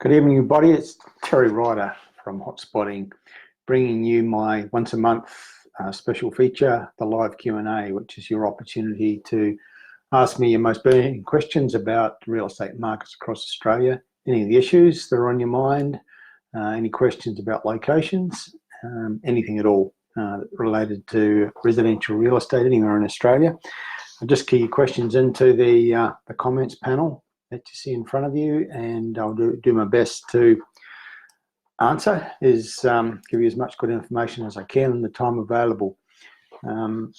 Good evening, everybody. It's Terry Ryder from Hotspotting, bringing you my once a month special feature, the live Q&A, which is your opportunity to ask me your most burning questions about real estate markets across Australia, any of the issues that are on your mind, any questions about locations, anything at all related to residential real estate anywhere in Australia. I'll just key your questions into the comments panel that you see in front of you, and I'll do my best to answer, give you as much good information as I can in the time available. One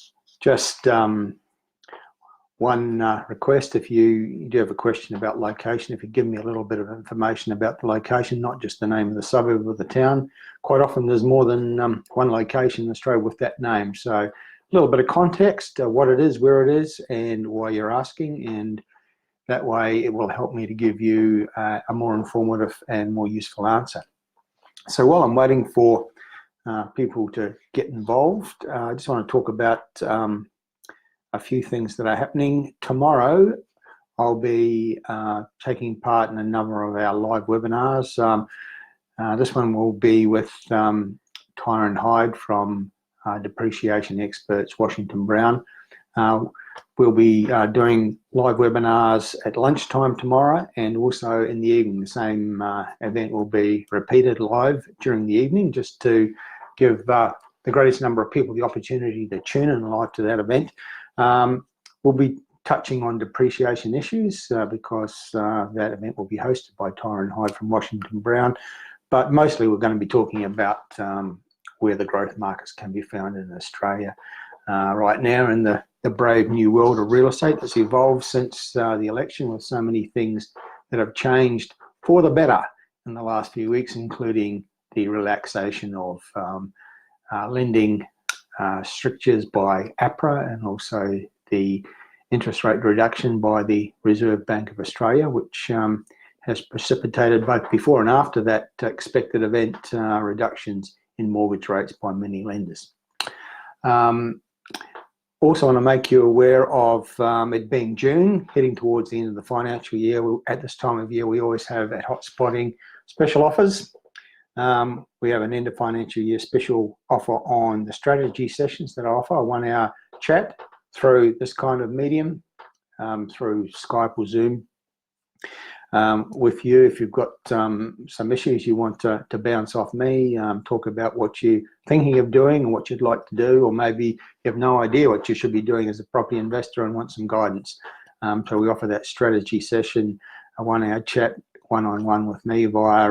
request: if you do have a question about location, if you give me a little bit of information about the location, not just the name of the suburb or the town. Quite often there's more than one location in Australia with that name, so a little bit of context, what it is, where it is, and why you're asking, and that way it will help me to give you a more informative and more useful answer. So while I'm waiting for people to get involved, I just want to talk about a few things that are happening. Tomorrow I'll be taking part in a number of our live webinars. This one will be with Tyron Hyde from Depreciation Experts Washington Brown. We'll be doing live webinars at lunchtime tomorrow, and also in the evening. The same event will be repeated live during the evening, just to give the greatest number of people the opportunity to tune in live to that event. We'll be touching on depreciation issues because that event will be hosted by Tyron Hyde from Washington Brown, but mostly we're going to be talking about where the growth markets can be found in Australia right now, in the brave new world of real estate that's evolved since the election, with so many things that have changed for the better in the last few weeks, including the relaxation of lending strictures by APRA, and also the interest rate reduction by the Reserve Bank of Australia, which has precipitated, both before and after that expected event, reductions in mortgage rates by many lenders. Also want to make you aware of it being June, heading towards the end of the financial year. At this time of year, we always have at Hotspotting special offers. We have an end of financial year special offer on the strategy sessions that I offer, a 1 hour chat through this kind of medium, through Skype or Zoom, with you. If you've got some issues you want to bounce off me, talk about what you're thinking of doing and what you'd like to do, or maybe you have no idea what you should be doing as a property investor and want some guidance. So we offer that strategy session, a 1 hour chat, one-on-one with me via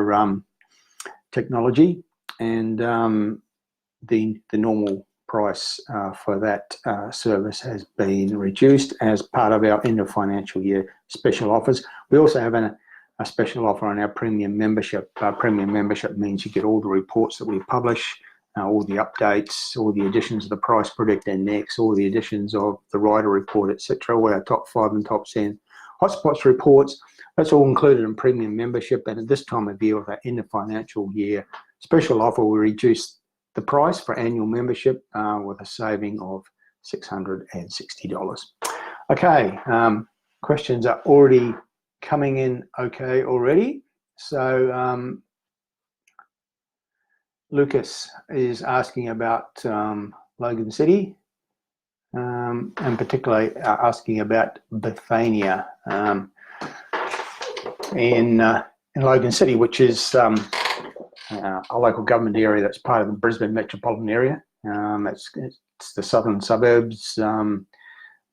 technology, and the normal price for that service has been reduced as part of our end of financial year special offers. We also have a special offer on our premium membership. Premium membership means you get all the reports that we publish, all the updates, all the editions of the Price Predict Index, all the editions of the Ryder report, etc., all our top 5 and top 10 hotspots reports. That's all included in premium membership. And at this time of year, with our end of financial year special offer, we reduce the price for annual membership with a saving of $660. Okay, questions are already coming in okay already. So Lucas is asking about Logan City, and particularly asking about Bethania in Logan City, which is a local government area that's part of the Brisbane metropolitan area. It's the southern suburbs,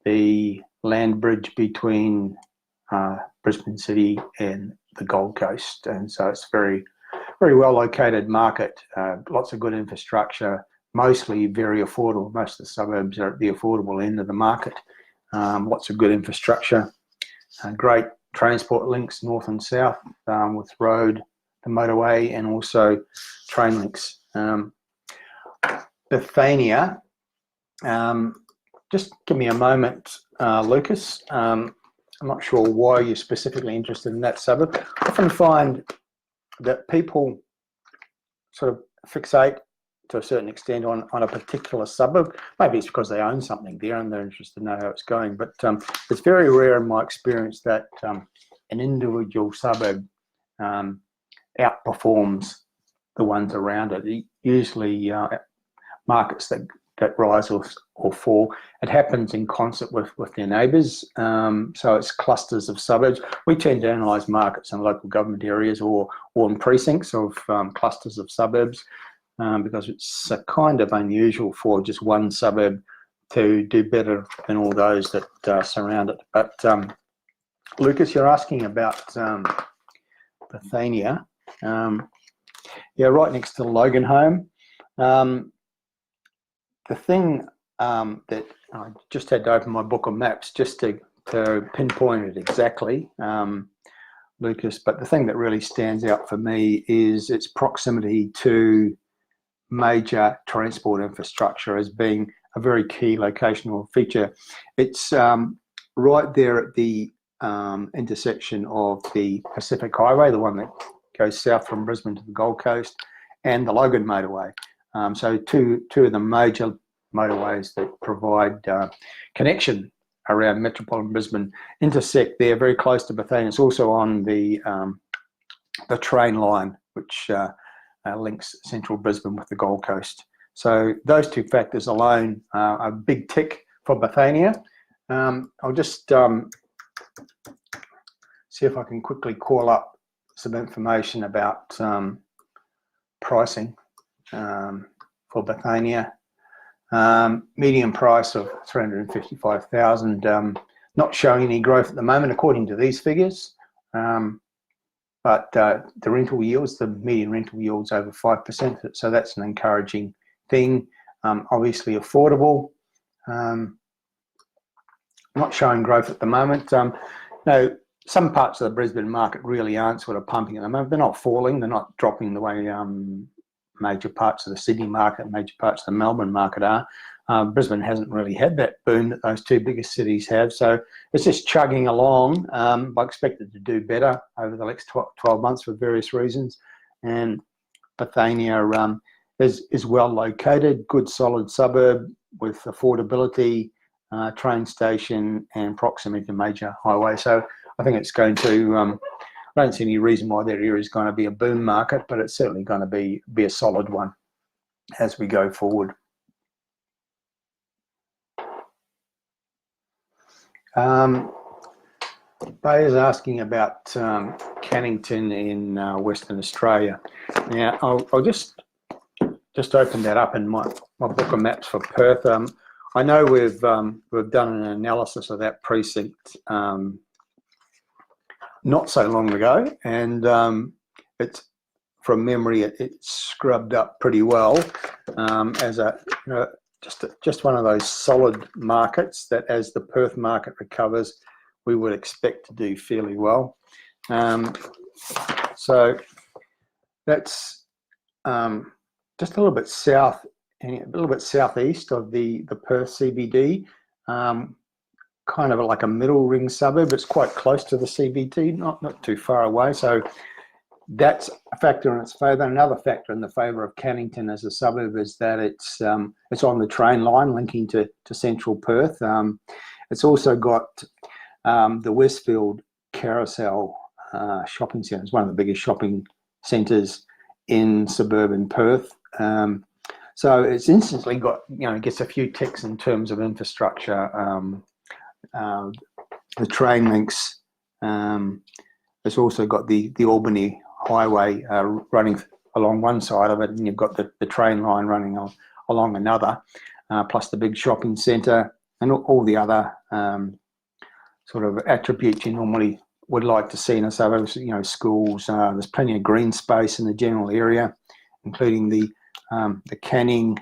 the land bridge between Brisbane City and the Gold Coast, and so it's very well located market. Lots of good infrastructure, mostly very affordable. Most of the suburbs are at the affordable end of the market. Lots of good infrastructure, great transport links north and south, with road, the motorway, and also train links. Bethania, just give me a moment, Lucas. I'm not sure why you're specifically interested in that suburb. I often find that people sort of fixate to a certain extent on a particular suburb. Maybe it's because they own something there and they're interested to know how it's going, but it's very rare in my experience that an individual suburb outperforms the ones around it. Usually markets that rise or fall, it happens in concert with their neighbours. So it's clusters of suburbs. We tend to analyse markets in local government areas or in precincts of clusters of suburbs because it's kind of unusual for just one suburb to do better than all those that surround it. But Lucas, you're asking about Bethania. Yeah, right next to Logan Home. The thing that I just had to open my book of maps just to pinpoint it exactly, Lucas, but the thing that really stands out for me is its proximity to major transport infrastructure as being a very key locational feature. It's right there at the intersection of the Pacific Highway, the one that goes south from Brisbane to the Gold Coast, and the Logan motorway. So two of the major motorways that provide connection around metropolitan Brisbane intersect there, very close to Bethania. It's also on the train line, which links central Brisbane with the Gold Coast. So those two factors alone are a big tick for Bethania. I'll just see if I can quickly call up some information about pricing for Bethania. Median price of $355,000, not showing any growth at the moment according to these figures, but the rental yields, the median rental yields over 5%, so that's an encouraging thing. Obviously affordable, not showing growth at the moment. Now, some parts of the Brisbane market really aren't sort of pumping at the moment. They're not falling, they're not dropping the way major parts of the Sydney market, major parts of the Melbourne market are. Brisbane hasn't really had that boom that those two biggest cities have, so it's just chugging along. I expect it to do better over the next 12 months for various reasons. And Bethania is well located, good solid suburb with affordability, train station and proximity to major highway. So I think it's going to, I don't see any reason why that area is going to be a boom market, but it's certainly going to be a solid one as we go forward. Bay is asking about Cannington in Western Australia. Now, I'll just open that up in my book of maps for Perth. I know we've done an analysis of that precinct not so long ago, and it's from memory it's scrubbed up pretty well as a just one of those solid markets that as the Perth market recovers we would expect to do fairly well. So that's just a little bit south and a little bit southeast of the Perth CBD, kind of like a middle ring suburb. It's quite close to the CBD, not too far away. So that's a factor in its favour. Another factor in the favour of Cannington as a suburb is that it's on the train line linking to central Perth. It's also got the Westfield Carousel shopping centre. It's one of the biggest shopping centres in suburban Perth. So it's instantly got, gets a few ticks in terms of infrastructure. The train links. It's also got the Albany Highway running along one side of it, and you've got the train line running along another, plus the big shopping centre and all the other sort of attributes you normally would like to see in a suburb. Schools. There's plenty of green space in the general area, including the Canning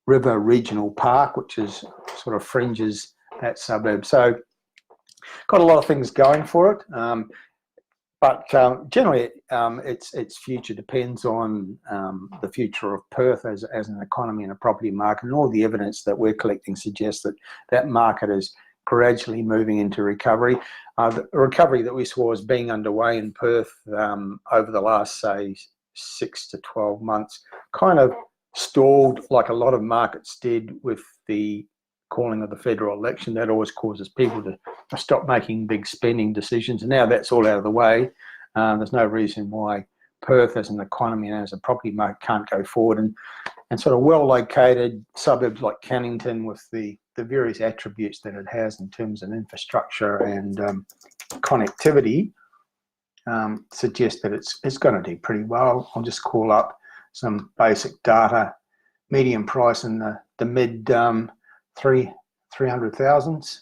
River Regional Park, which is sort of fringes that suburb. So got a lot of things going for it. But generally, its future depends on the future of Perth as an economy and a property market, and all the evidence that we're collecting suggests that market is gradually moving into recovery. The recovery that we saw as being underway in Perth over the last, say, 6 to 12 months kind of stalled like a lot of markets did with the calling of the federal election. That always causes people to stop making big spending decisions, and now that's all out of the way. There's no reason why Perth as an economy and as a property market can't go forward, and sort of well-located suburbs like Cannington with the various attributes that it has in terms of infrastructure and connectivity suggest that it's going to do pretty well. I'll just call up some basic data. Median price in the mid 300,000s.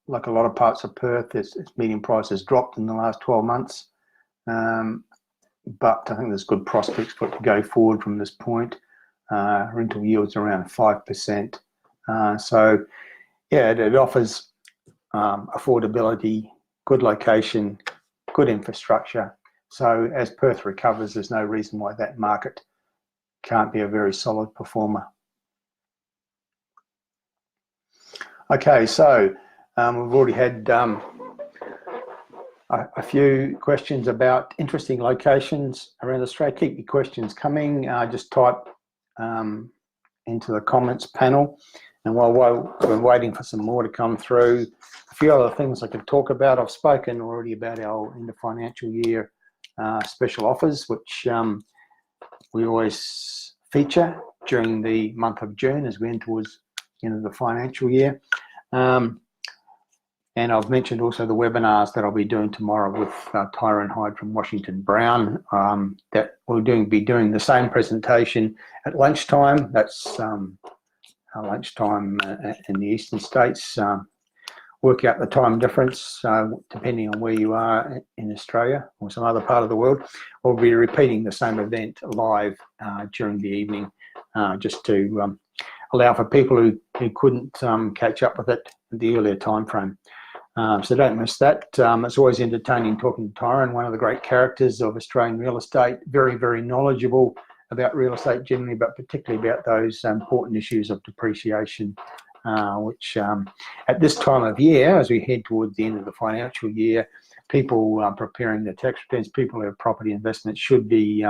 Like a lot of parts of Perth, its median price has dropped in the last 12 months. But I think there's good prospects for it to go forward from this point. Rental yields around 5%. So yeah, it offers affordability, good location, good infrastructure. So as Perth recovers, there's no reason why that market can't be a very solid performer. Okay, so we've already had a few questions about interesting locations around Australia. Keep your questions coming. Just type into the comments panel. And while we're waiting for some more to come through, a few other things I could talk about. I've spoken already about our end of financial year special offers, which we always feature during the month of June as we enter towards the end of the financial year. And I've mentioned also the webinars that I'll be doing tomorrow with Tyrone Hyde from Washington Brown, that we'll be doing the same presentation at lunchtime. That's lunchtime in the eastern states. Work out the time difference depending on where you are in Australia or some other part of the world. We'll be repeating the same event live during the evening, just to allow for people who couldn't catch up with it at the earlier time frame. So don't miss that. It's always entertaining talking to Tyrone, one of the great characters of Australian real estate, very, very knowledgeable about real estate generally, but particularly about those important issues of depreciation, which at this time of year, as we head towards the end of the financial year, people preparing their tax returns, people who have property investments should be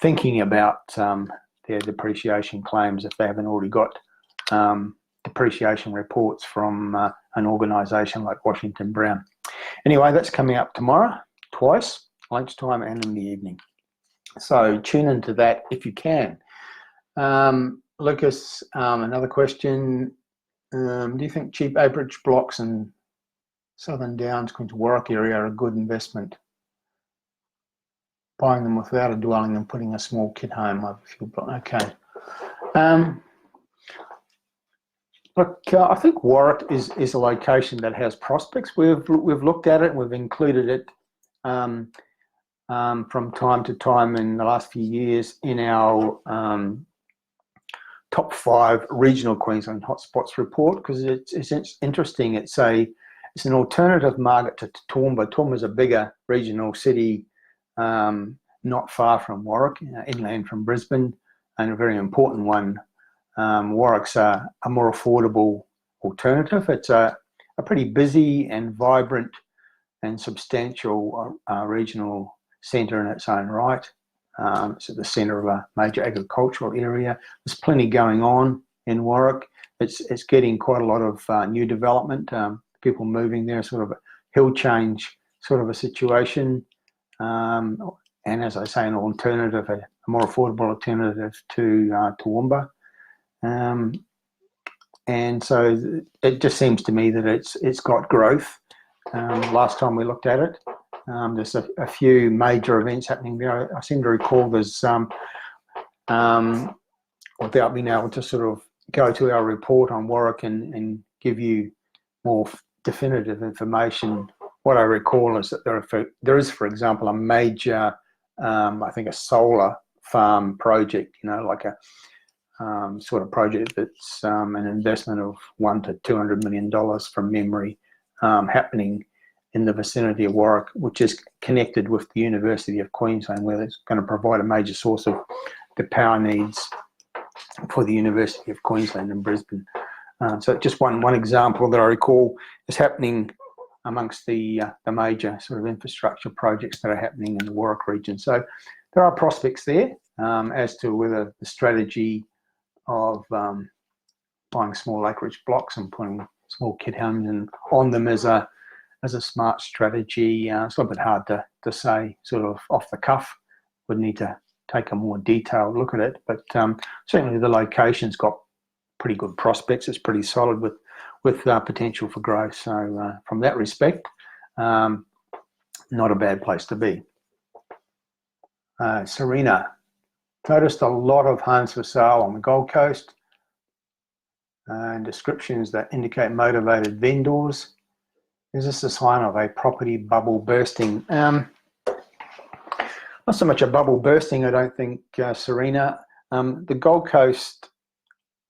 thinking about their depreciation claims if they haven't already got depreciation reports from an organisation like Washington Brown. Anyway, that's coming up tomorrow, twice, lunchtime and in the evening. So tune into that if you can. Lucas, another question. Do you think cheap acreage blocks in Southern Downs, Queen's Warwick area are a good investment? Buying them without a dwelling and putting a small kit home over a few blocks. Okay. Look, I think Warwick is a location that has prospects. We've looked at it, we've included it from time to time in the last few years in our top 5 regional Queensland hotspots report, because it's interesting. It's an alternative market to Toowoomba. Toowoomba is a bigger regional city, not far from Warwick, inland from Brisbane, and a very important one. Warwick's a more affordable alternative. It's a pretty busy and vibrant and substantial regional centre in its own right. It's at the centre of a major agricultural area. There's plenty going on in Warwick. It's getting quite a lot of new development, people moving there, sort of a hill change sort of a situation. And as I say, an alternative, a more affordable alternative to Toowoomba. And so it just seems to me that it's got growth. Last time we looked at it, there's a few major events happening there. I seem to recall there's without being able to sort of go to our report on Warwick and give you more definitive information. What I recall is that there is, for example, a major, I think a solar farm project, like a sort of project that's an investment of $100 to $200 million from memory, happening in the vicinity of Warwick, which is connected with the University of Queensland, where it's going to provide a major source of the power needs for the University of Queensland in Brisbane. So just one example that I recall is happening amongst the major sort of infrastructure projects that are happening in the Warwick region. So there are prospects there. As to whether the strategy of buying small acreage blocks and putting small kit homes on them as a as a smart strategy. It's a little bit hard to say sort of off the cuff. Would need to take a more detailed look at it, but certainly the location's got pretty good prospects. It's pretty solid with potential for growth. So from that respect, not a bad place to be. Serena, noticed a lot of homes for sale on the Gold Coast and descriptions that indicate motivated vendors. Is this a sign of a property bubble bursting? Not so much a bubble bursting, I don't think, Serena. The Gold Coast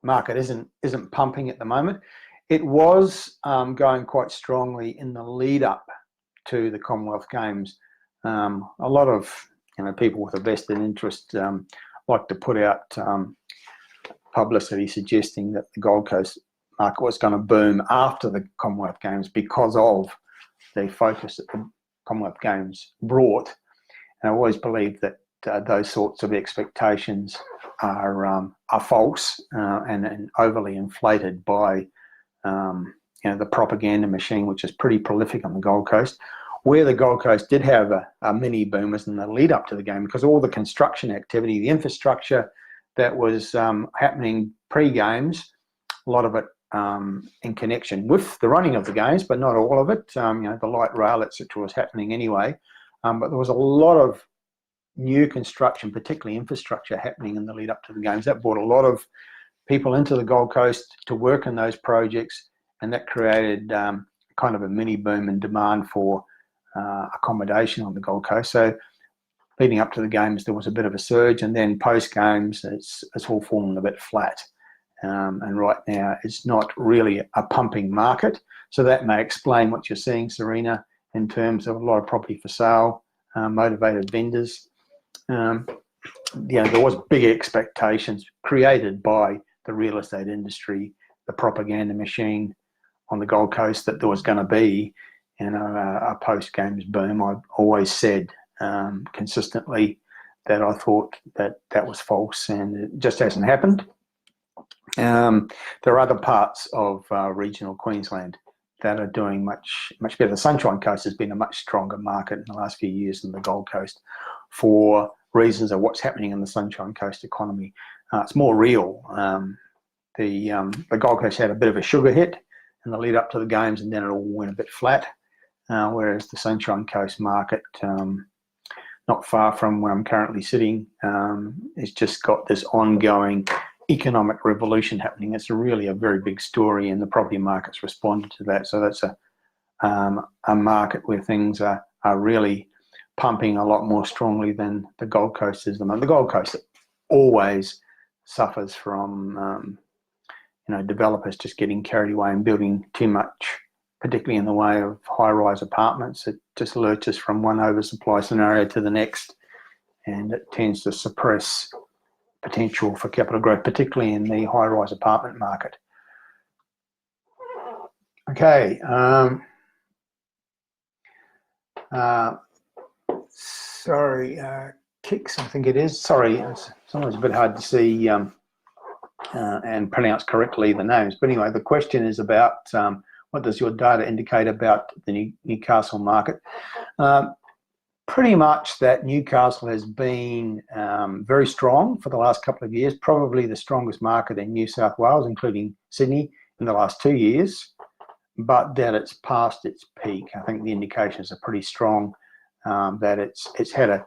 market isn't pumping at the moment. It was going quite strongly in the lead up to the Commonwealth Games. A lot of people with a vested interest like to put out publicity suggesting that the Gold Coast market was going to boom after the Commonwealth Games because of the focus that the Commonwealth Games brought. And I always believe that those sorts of expectations are false and overly inflated by the propaganda machine, which is pretty prolific on the Gold Coast. Where the Gold Coast did have a mini boom was in the lead up to the game, because all the construction activity, the infrastructure that was happening pre-games, a lot of it in connection with the running of the games, but not all of it. The light rail, etc., was happening anyway. But there was a lot of new construction, particularly infrastructure, happening in the lead up to the games. That brought a lot of people into the Gold Coast to work in those projects, and that created kind of a mini boom in demand for accommodation on the Gold Coast. So leading up to the games, there was a bit of a surge, and then post games, it's all fallen a bit flat. And right now, it's not really a pumping market. So that may explain what you're seeing, Serena, in terms of a lot of property for sale, motivated vendors. There was big expectations created by the real estate industry, the propaganda machine on the Gold Coast, that there was going to be a post-games boom. I've always said consistently that I thought that was false, and it just hasn't happened. There are other parts of regional Queensland that are doing much better. The Sunshine Coast has been a much stronger market in the last few years than the Gold Coast, for reasons of what's happening in the Sunshine Coast economy. It's more real. The Gold Coast had a bit of a sugar hit in the lead up to the games, and then it all went a bit flat. Whereas the Sunshine Coast market, not far from where I'm currently sitting, has just got this ongoing economic revolution happening. It's really a very big story, and the property market's responded to that. So that's a market where things are really pumping a lot more strongly than the Gold Coast is. The Gold Coast always suffers from developers just getting carried away and building too much, particularly in the way of high-rise apartments. It just lurches from one oversupply scenario to the next, and it tends to suppress potential for capital growth, particularly in the high-rise apartment market. Okay. Sorry, Kicks, I think it is. Sorry, it's sometimes a bit hard to see and pronounce correctly the names. But anyway, the question is about what does your data indicate about the Newcastle market? Pretty much that Newcastle has been very strong for the last couple of years, probably the strongest market in New South Wales, including Sydney, in the last 2 years, but that it's past its peak. I think the indications are pretty strong that it's had a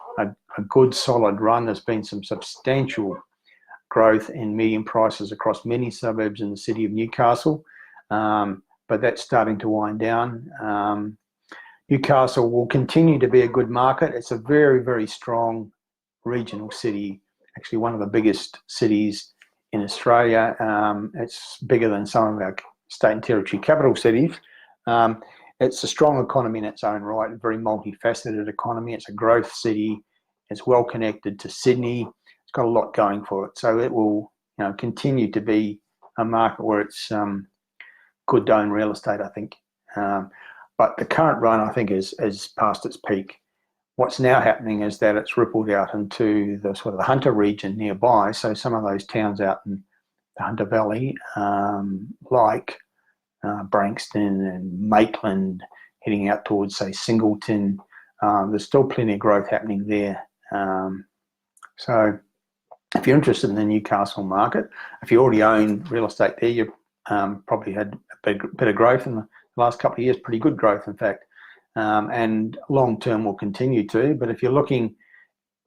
good solid run. There's been some substantial growth in median prices across many suburbs in the city of Newcastle, but that's starting to wind down. Newcastle will continue to be a good market. It's a very, very strong regional city, actually one of the biggest cities in Australia. It's bigger than some of our state and territory capital cities. It's a strong economy in its own right, a very multifaceted economy. It's a growth city. It's well connected to Sydney. It's got a lot going for it. So it will continue to be a market where it's good to own real estate, I think. But the current run, I think, is past its peak. What's now happening is that it's rippled out into the sort of the Hunter region nearby. So some of those towns out in the Hunter Valley, like Branxton and Maitland heading out towards, say, Singleton. There's still plenty of growth happening there. So if you're interested in the Newcastle market, if you already own real estate there, you've probably had a bit of growth in the last couple of years, pretty good growth, in fact. And long term will continue to. But if you're looking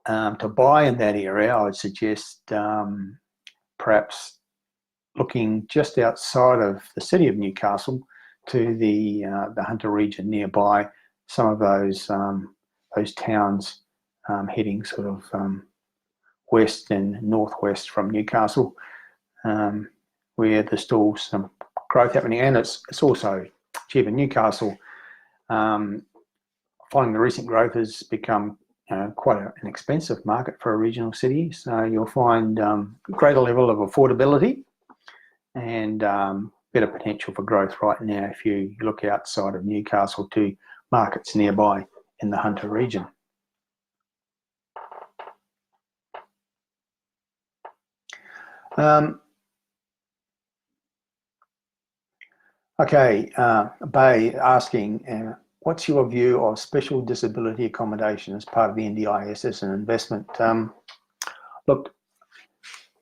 to buy in that area, I would suggest perhaps looking just outside of the city of Newcastle to the Hunter region nearby. Some of those towns heading sort of west and northwest from Newcastle, where there's still some growth happening, and it's also cheap in Newcastle. Following the recent growth has become quite an expensive market for a regional city, so you'll find greater level of affordability and better potential for growth right now if you look outside of Newcastle to markets nearby in the Hunter region. Okay, Bay asking, what's your view of special disability accommodation as part of the NDIS as an investment? Look,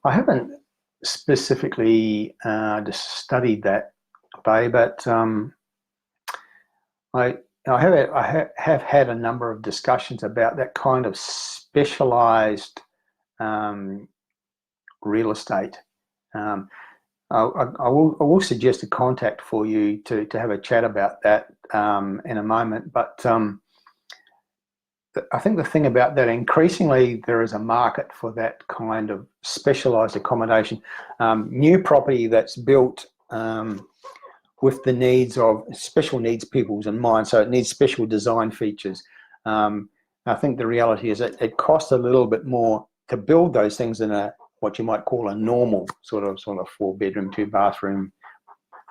I haven't specifically studied that, Bay, but I have had a number of discussions about that kind of specialised real estate. I will suggest a contact for you to have a chat about that in a moment. But I think the thing about that, increasingly there is a market for that kind of specialised accommodation. New property that's built with the needs of special needs peoples in mind, so it needs special design features. I think the reality is that it costs a little bit more to build those things in a what you might call a normal sort of 4-bedroom, 2-bathroom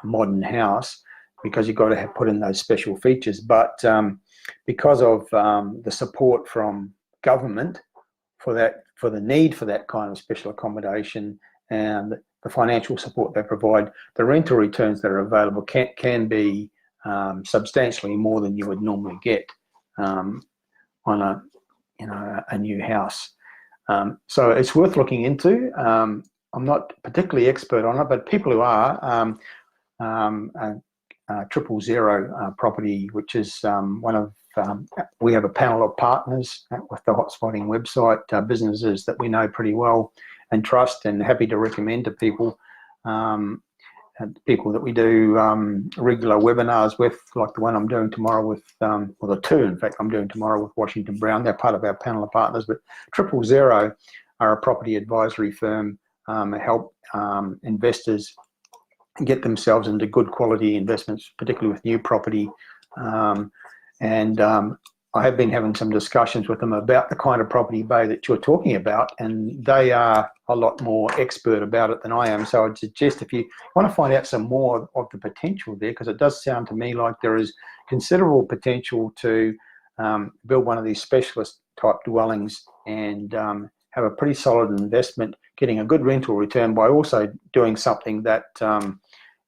modern house, because you've got to put in those special features. But because of the support from government for the need for that kind of special accommodation and the financial support they provide, the rental returns that are available can be substantially more than you would normally get on a new house. So it's worth looking into. I'm not particularly expert on it, but people who are, 000 property, which is one of, we have a panel of partners with the Hotspotting website, businesses that we know pretty well and trust and happy to recommend to people, people that we do regular webinars with, like the one I'm doing tomorrow with, or the two, in fact, I'm doing tomorrow with Washington Brown. They're part of our panel of partners, but 000 are a property advisory firm, help investors get themselves into good quality investments, particularly with new property. I have been having some discussions with them about the kind of property, Bay, that you're talking about, and they are a lot more expert about it than I am. So I'd suggest if you want to find out some more of the potential there, because it does sound to me like there is considerable potential to build one of these specialist type dwellings and have a pretty solid investment, getting a good rental return by also doing something that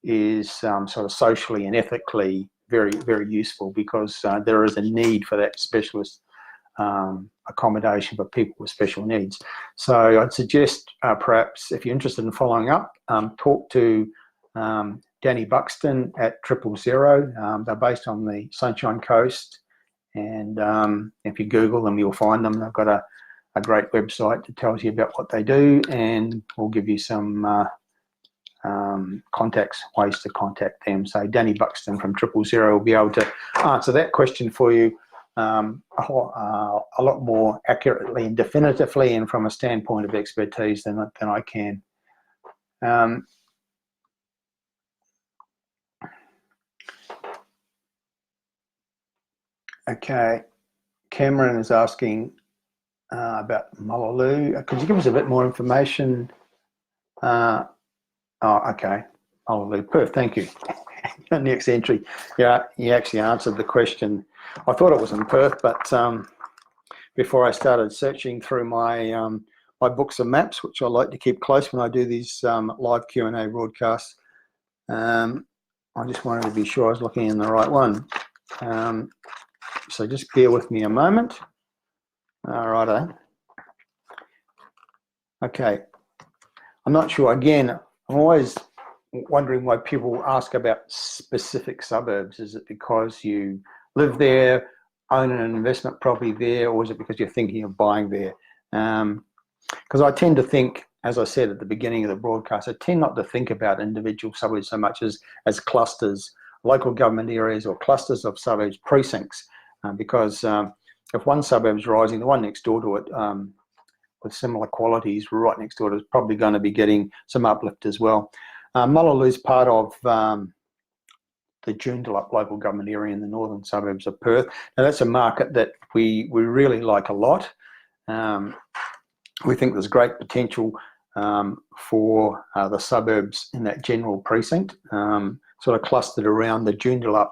is sort of socially and ethically very, very useful, because there is a need for that specialist accommodation for people with special needs. So I'd suggest perhaps if you're interested in following up, talk to Danny Buxton at 000. They're based on the Sunshine Coast, and if you Google them, you'll find them. They've got a great website that tells you about what they do, and we'll give you some ways to contact them. So Danny Buxton from 000 will be able to answer that question for you a lot more accurately and definitively, and from a standpoint of expertise than I can. Okay, Cameron is asking about Mullaloo. Could you give us a bit more information? Okay, Mullaloo, Perth, thank you. Next entry. Yeah, you actually answered the question. I thought it was in Perth, but before I started searching through my my books and maps, which I like to keep close when I do these live Q&A broadcasts, I just wanted to be sure I was looking in the right one. So just bear with me a moment. All right. Okay. I'm not sure. Again, I'm always wondering why people ask about specific suburbs. Is it because you live there, own an investment property there, or is it because you're thinking of buying there? Because I tend to think, as I said at the beginning of the broadcast, I tend not to think about individual suburbs so much as clusters, local government areas or clusters of suburbs, precincts, because if one suburb's rising, the one next door to it with similar qualities right next door to it is probably going to be getting some uplift as well. Mullaloo's part of the Joondalup local government area in the northern suburbs of Perth. Now that's a market that we really like a lot. We think there's great potential for the suburbs in that general precinct, sort of clustered around the Joondalup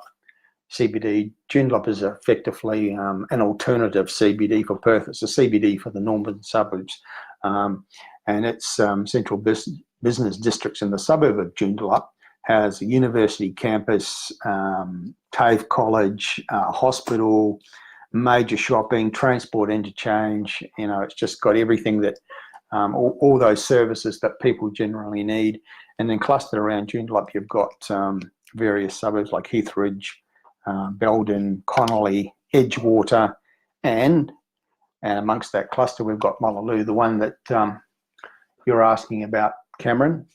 CBD. Joondalup is effectively an alternative CBD for Perth. It's a CBD for the northern suburbs, and its central business districts in the suburb of Joondalup has a university campus, TAFE college, hospital, major shopping, transport interchange. You know, it's just got everything that all those services that people generally need. And then clustered around Joondalup, you've got various suburbs like Heathridge, Belden, Connolly, Edgewater, and amongst that cluster we've got Mullaloo, the one that you're asking about, Cameron.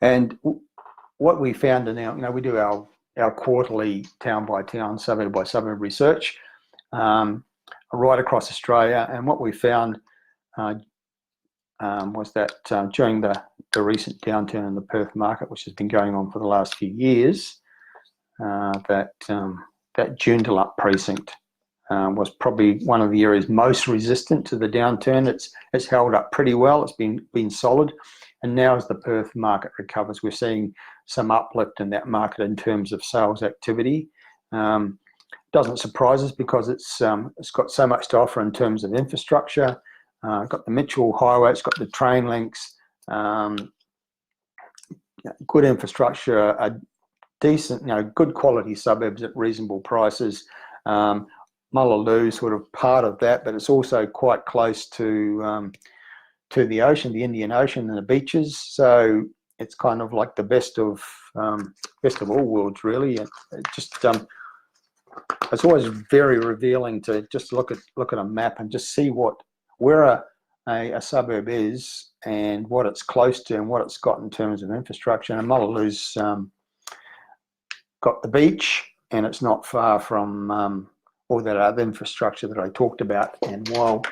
And what we found in our, we do our quarterly town by town, suburb by suburb research right across Australia, and what we found was that during the recent downturn in the Perth market, which has been going on for the last few years, that Joondalup precinct was probably one of the areas most resistant to the downturn. It's held up pretty well. It's been solid, and now as the Perth market recovers, we're seeing some uplift in that market in terms of sales activity. Doesn't surprise us because it's got so much to offer in terms of infrastructure. Got the Mitchell Highway, it's got the train links, good infrastructure, a decent, good quality suburbs at reasonable prices. Mullaloo sort of part of that, but it's also quite close to the ocean, the Indian Ocean, and the beaches. So it's kind of like the best of all worlds, really. And it just it's always very revealing to just look at a map and just see where a suburb is and what it's close to and what it's got in terms of infrastructure. And Mullaloo's got the beach, and it's not far from all that other infrastructure that I talked about. And while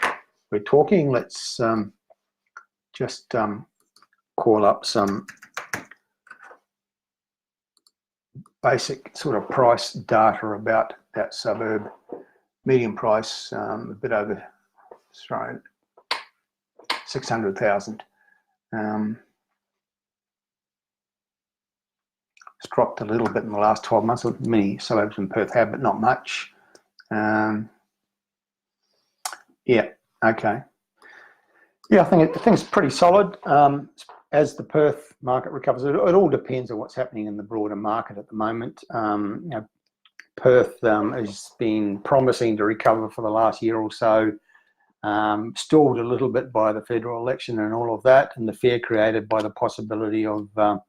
we're talking, let's just call up some basic sort of price data about that suburb. Median price, a bit over 600,000. It's dropped a little bit in the last 12 months. Many suburbs in Perth have, but not much. Yeah, okay. Yeah, I think it's pretty solid. As the Perth market recovers, it all depends on what's happening in the broader market at the moment. Perth has been promising to recover for the last year or so, stalled a little bit by the federal election and all of that, and the fear created by the possibility of a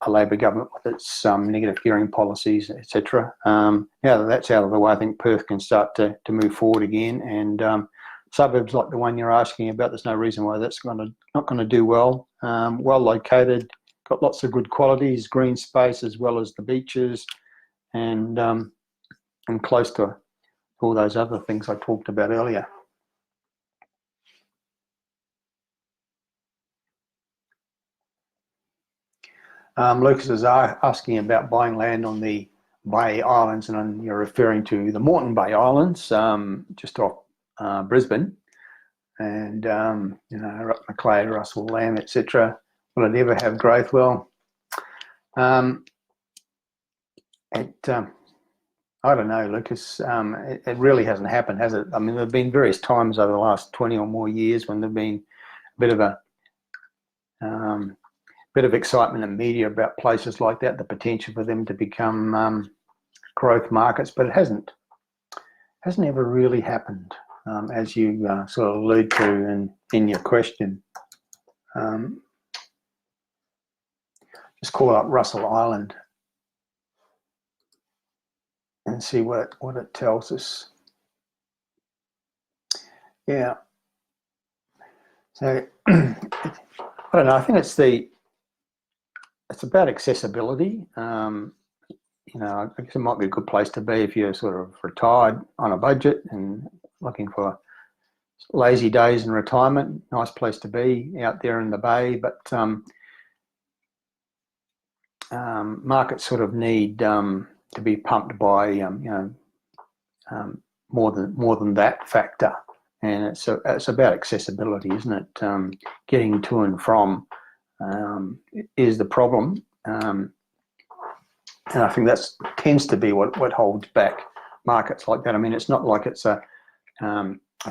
Labor government with its negative gearing policies, etc. Now that that's out of the way, I think Perth can start to move forward again, and suburbs like the one you're asking about, there's no reason why that's not going to do well. Well located, got lots of good qualities, green space as well as the beaches, and close to all those other things I talked about earlier. Lucas is asking about buying land on the Bay Islands, and you're referring to the Moreton Bay Islands, just off Brisbane, and Macleod, Russell, Lamb, etc. Will it ever have growth? Well, I don't know, Lucas. It really hasn't happened, has it? I mean, there have been various times over the last 20 or more years when there've been a bit of a bit of excitement in media about places like that, the potential for them to become growth markets, but it hasn't ever really happened, as you sort of allude to in your question. Just call up Russell Island and see what it tells us. Yeah. So I don't know. I think it's about accessibility. You know, I guess it might be a good place to be if you're sort of retired on a budget and looking for lazy days in retirement. Nice place to be out there in the bay, but markets sort of need to be pumped by more than that factor, and it's about accessibility, isn't it? Getting to and from is the problem, and I think that tends to be what holds back markets like that. I mean, it's not like it's a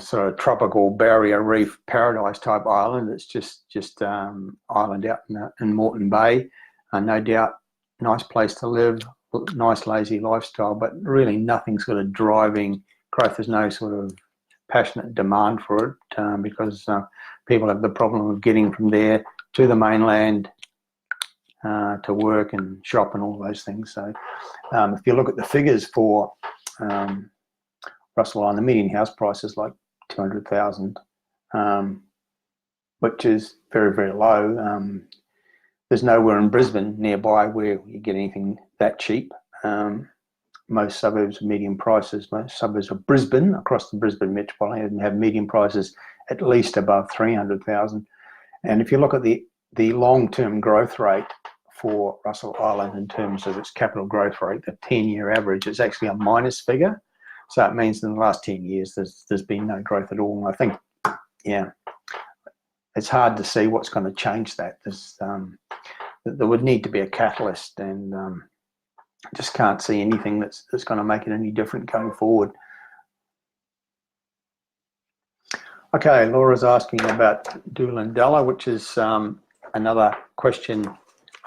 sort of tropical barrier reef paradise type island. It's just island out in Moreton Bay. No doubt, nice place to live, nice lazy lifestyle, but really nothing sort of driving growth. There's no sort of passionate demand for it because people have the problem of getting from there to the mainland to work and shop and all those things. So if you look at the figures for Russell Island, the median house price is like 200,000, which is very, very low. There's nowhere in Brisbane nearby where you get anything that cheap. Most suburbs are median prices. Most suburbs of Brisbane, across the Brisbane metropolitan, have median prices at least above 300,000. And if you look at the long-term growth rate for Russell Island in terms of its capital growth rate, the 10-year average, is actually a minus figure. So it means in the last 10 years there's been no growth at all. And I think, yeah, it's hard to see what's going to change that. There would need to be a catalyst, and I just can't see anything that's going to make it any different going forward. Okay, Laura's asking about Doolandella, which is another question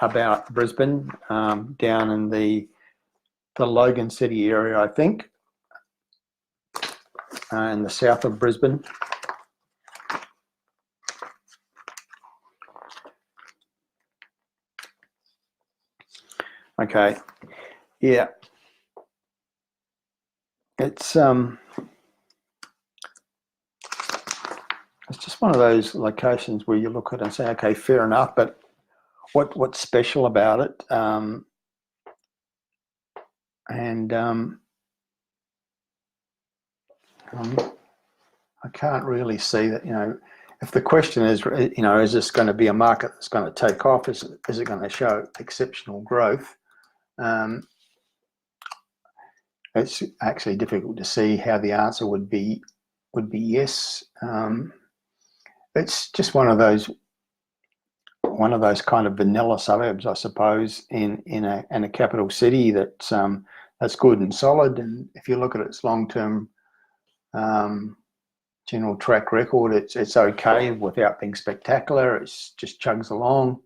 about Brisbane, down in the Logan City area, I think, in the south of Brisbane. Okay, yeah, it's just one of those locations where you look at it and say, okay, fair enough, but what's special about it? I can't really see that. You know, if the question is, you know, is this going to be a market that's going to take off? Is it going to show exceptional growth? It's actually difficult to see how the answer would be yes. It's just one of those kind of vanilla suburbs, I suppose, in a capital city that's good and solid. And if you look at its long-term general track record, it's okay without being spectacular. It's just chugs along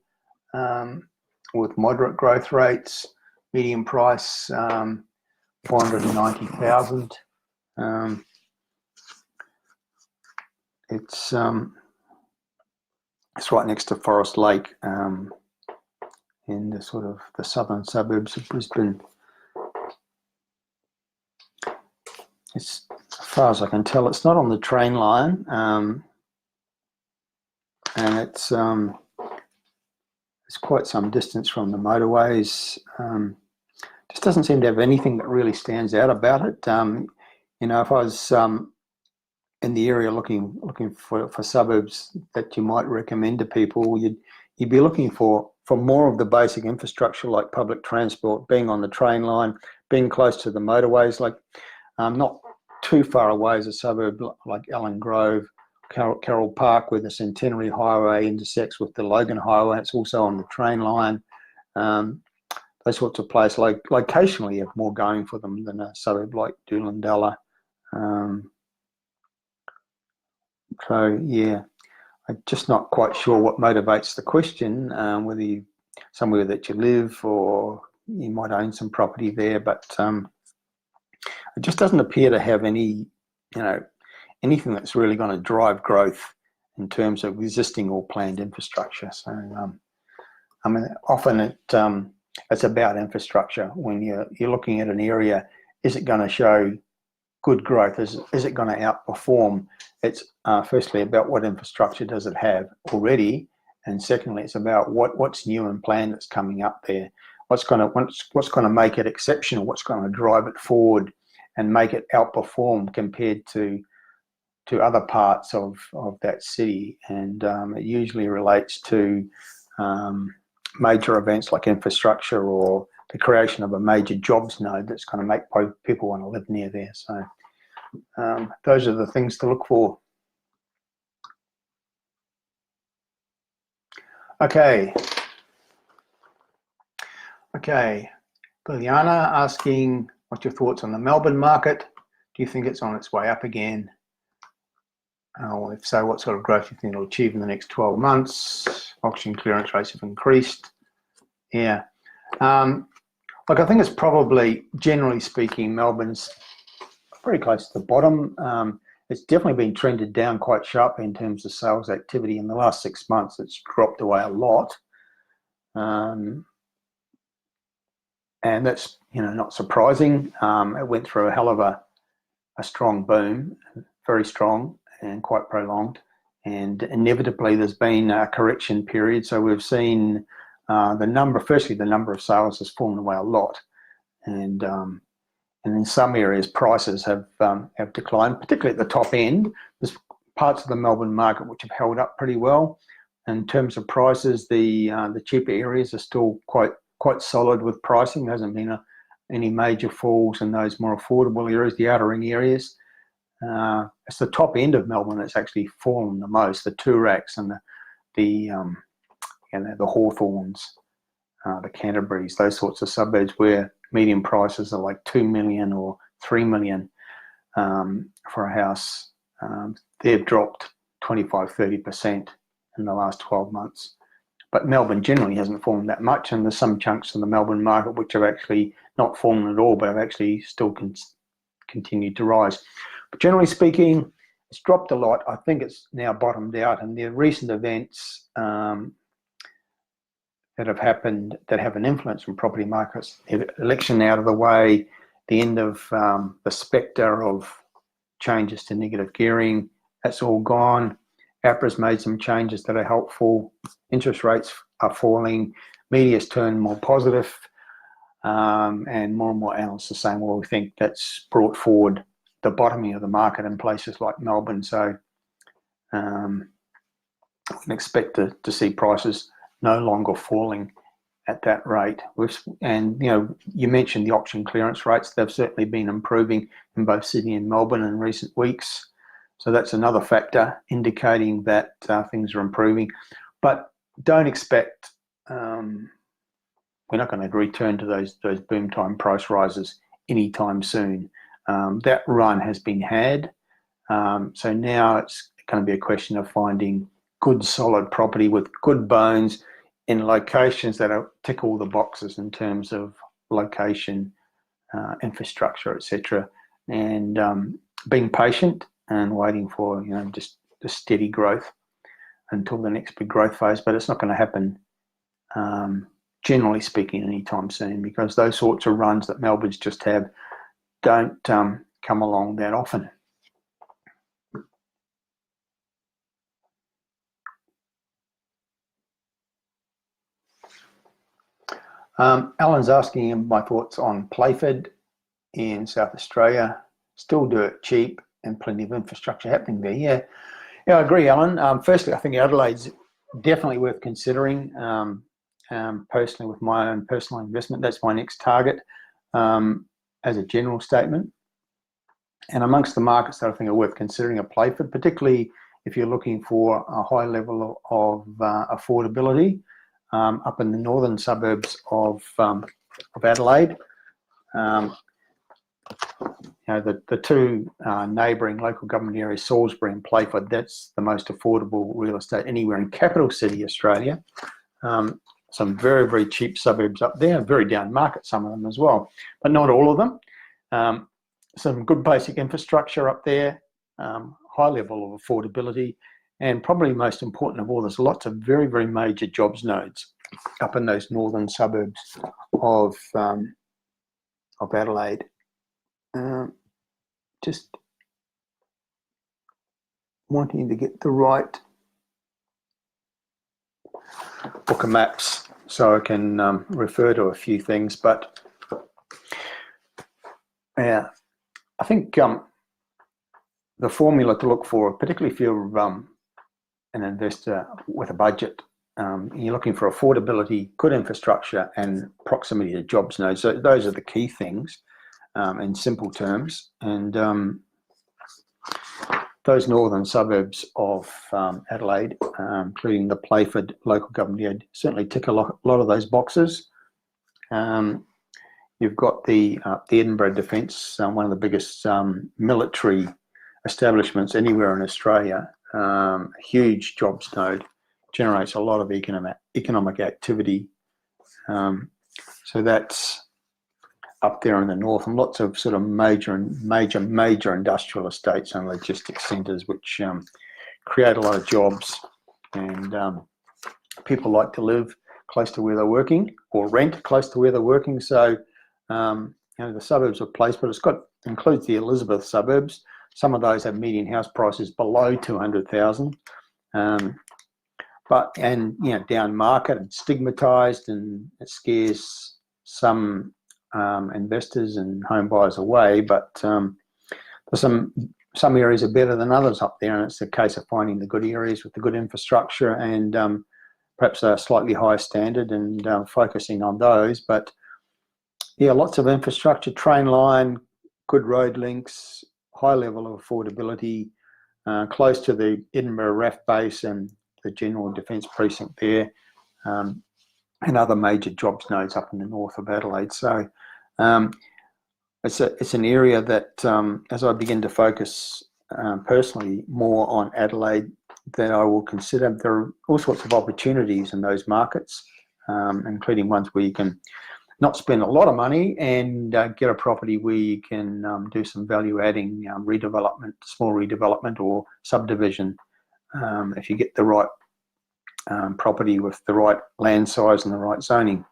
with moderate growth rates. Median price 490,000. It's right next to Forest Lake, in the sort of the southern suburbs of Brisbane. It's, as far as I can tell, it's not on the train line, and it's quite some distance from the motorways. Just doesn't seem to have anything that really stands out about it. You know, if I was in the area looking for suburbs that you might recommend to people, you'd be looking for more of the basic infrastructure like public transport, being on the train line, being close to the motorways. Like not too far away is a suburb like Allen Grove, Carroll Park, where the Centenary Highway intersects with the Logan Highway. It's also on the train line. Those sorts of places, like locationally, have more going for them than a suburb like Doolandella. So yeah, I'm just not quite sure what motivates the question, whether you somewhere that you live or you might own some property there, but it just doesn't appear to have any, anything that's really going to drive growth in terms of existing or planned infrastructure. So, I mean, often it's about infrastructure. When you're looking at an area, is it going to show good growth? Is it going to outperform? It's firstly about what infrastructure does it have already, and secondly, it's about what's new and planned that's coming up there. What's going to make it exceptional? What's going to drive it forward and make it outperform compared to other parts of that city? And it usually relates to major events like infrastructure or the creation of a major jobs node that's going to make people want to live near there. So those are the things to look for. Okay, Liliana asking, what's your thoughts on the Melbourne market? Do you think it's on its way up again? If so, what sort of growth do you think it'll achieve in the next 12 months? Auction clearance rates have increased. Yeah. Look, I think it's probably, generally speaking, Melbourne's pretty close to the bottom. It's definitely been trended down quite sharply in terms of sales activity. In the last 6 months, it's dropped away a lot. And that's, not surprising. It went through a hell of a strong boom, very strong and quite prolonged. And inevitably, there's been a correction period. So we've seen the number of sales has fallen away a lot. And in some areas, prices have declined, particularly at the top end. There's parts of the Melbourne market which have held up pretty well. In terms of prices, the cheaper areas are still quite solid with pricing. There hasn't been any major falls in those more affordable areas, the outer ring areas. It's the top end of Melbourne that's actually fallen the most. The Turaks and the Hawthorns, the Canterburys, those sorts of suburbs where median prices are like 2 million or 3 million for a house. They've dropped 25-30% in the last 12 months. But Melbourne generally hasn't fallen that much, and there's some chunks of the Melbourne market which have actually not fallen at all, but have actually still continued to rise. But generally speaking, it's dropped a lot. I think it's now bottomed out, and the recent events that have happened that have an influence on property markets, the election out of the way, the end of the spectre of changes to negative gearing, that's all gone. APRA's made some changes that are helpful. Interest rates are falling. Media's turned more positive, and more analysts are saying, well, we think that's brought forward the bottoming of the market in places like Melbourne. So we can expect to see prices no longer falling at that rate. And you mentioned the auction clearance rates. They've certainly been improving in both Sydney and Melbourne in recent weeks. So that's another factor indicating that things are improving. But don't expect, we're not going to return to those boom time price rises anytime soon. That run has been had. So now it's going to be a question of finding good solid property with good bones in locations that tick all the boxes in terms of location, infrastructure, etc. And being patient and waiting for just the steady growth until the next big growth phase. But it's not going to happen, generally speaking, anytime soon, because those sorts of runs that Melbourne's just have don't come along that often. Alan's asking my thoughts on Playford in South Australia. Still do it cheap and plenty of infrastructure happening there. Yeah, I agree, Alan. Firstly, I think Adelaide's definitely worth considering. Personally, with my own personal investment, that's my next target as a general statement. And amongst the markets that I think are worth considering are Playford, particularly if you're looking for a high level of affordability up in the northern suburbs of Adelaide. the two neighbouring local government areas, Salisbury and Playford, that's the most affordable real estate anywhere in capital city Australia. Some very, very cheap suburbs up there, very down market, some of them as well, but not all of them. Some good basic infrastructure up there, high level of affordability, and probably most important of all, there's lots of very, very major jobs nodes up in those northern suburbs of Adelaide. Just wanting to get the right book of maps so I can refer to a few things, but yeah, I think the formula to look for, particularly if you're an investor with a budget, you're looking for affordability, good infrastructure, and proximity to jobs nodes. So those are the key things in simple terms. And those northern suburbs of Adelaide, including the Playford local government area, certainly tick a lot of those boxes. You've got the Edinburgh Defence, one of the biggest military establishments anywhere in Australia. Huge jobs node, generates a lot of economic activity. So that's up there in the north, and lots of sort of major industrial estates and logistics centres, which create a lot of jobs, and people like to live close to where they're working or rent close to where they're working. So the suburbs of Playford, includes the Elizabeth suburbs. Some of those have median house prices below 200,000, but down market and stigmatised, and it scares some investors and home buyers away. But there's some areas are better than others up there, and it's a case of finding the good areas with the good infrastructure and perhaps a slightly higher standard, and focusing on those. But yeah, lots of infrastructure, train line, good road links, high level of affordability, close to the Edinburgh RAF base and the General Defence Precinct there, and other major jobs nodes up in the north of Adelaide. So it's an area that, as I begin to focus personally more on Adelaide, that I will consider. There are all sorts of opportunities in those markets, including ones where you can not spend a lot of money and get a property where you can do some value-adding redevelopment, small redevelopment or subdivision, if you get the right property with the right land size and the right zoning.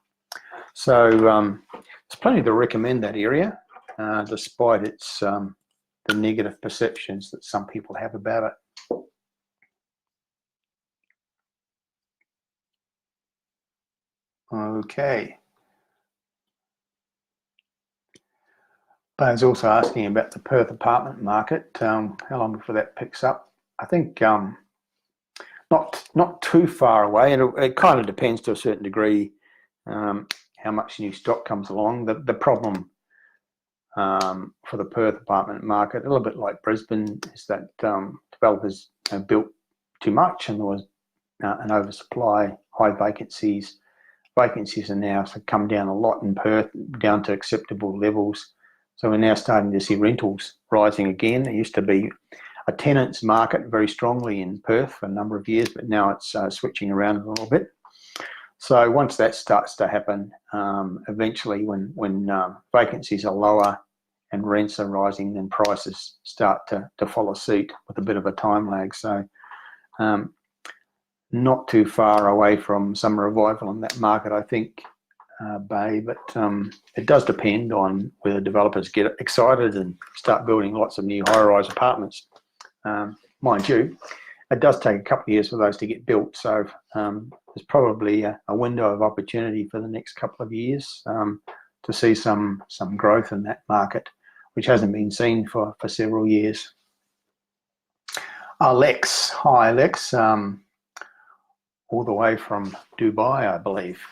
So there's plenty to recommend that area, despite its the negative perceptions that some people have about it. Okay. Bo's also asking about the Perth apartment market, how long before that picks up. I think not too far away, and it kind of depends to a certain degree how much new stock comes along. The problem for the Perth apartment market, a little bit like Brisbane, is that developers have built too much, and there was an oversupply, high vacancies. Vacancies are now come down a lot in Perth, down to acceptable levels. So we're now starting to see rentals rising again. It used to be a tenants market very strongly in Perth for a number of years, but now it's switching around a little bit. So once that starts to happen, eventually when vacancies are lower and rents are rising, then prices start to follow suit with a bit of a time lag. So not too far away from some revival in that market, I think, Bay, but it does depend on whether developers get excited and start building lots of new high-rise apartments. Mind you, it does take a couple of years for those to get built, so there's probably a window of opportunity for the next couple of years to see some growth in that market, which hasn't been seen for several years. Lex, hi Lex, all the way from Dubai, I believe.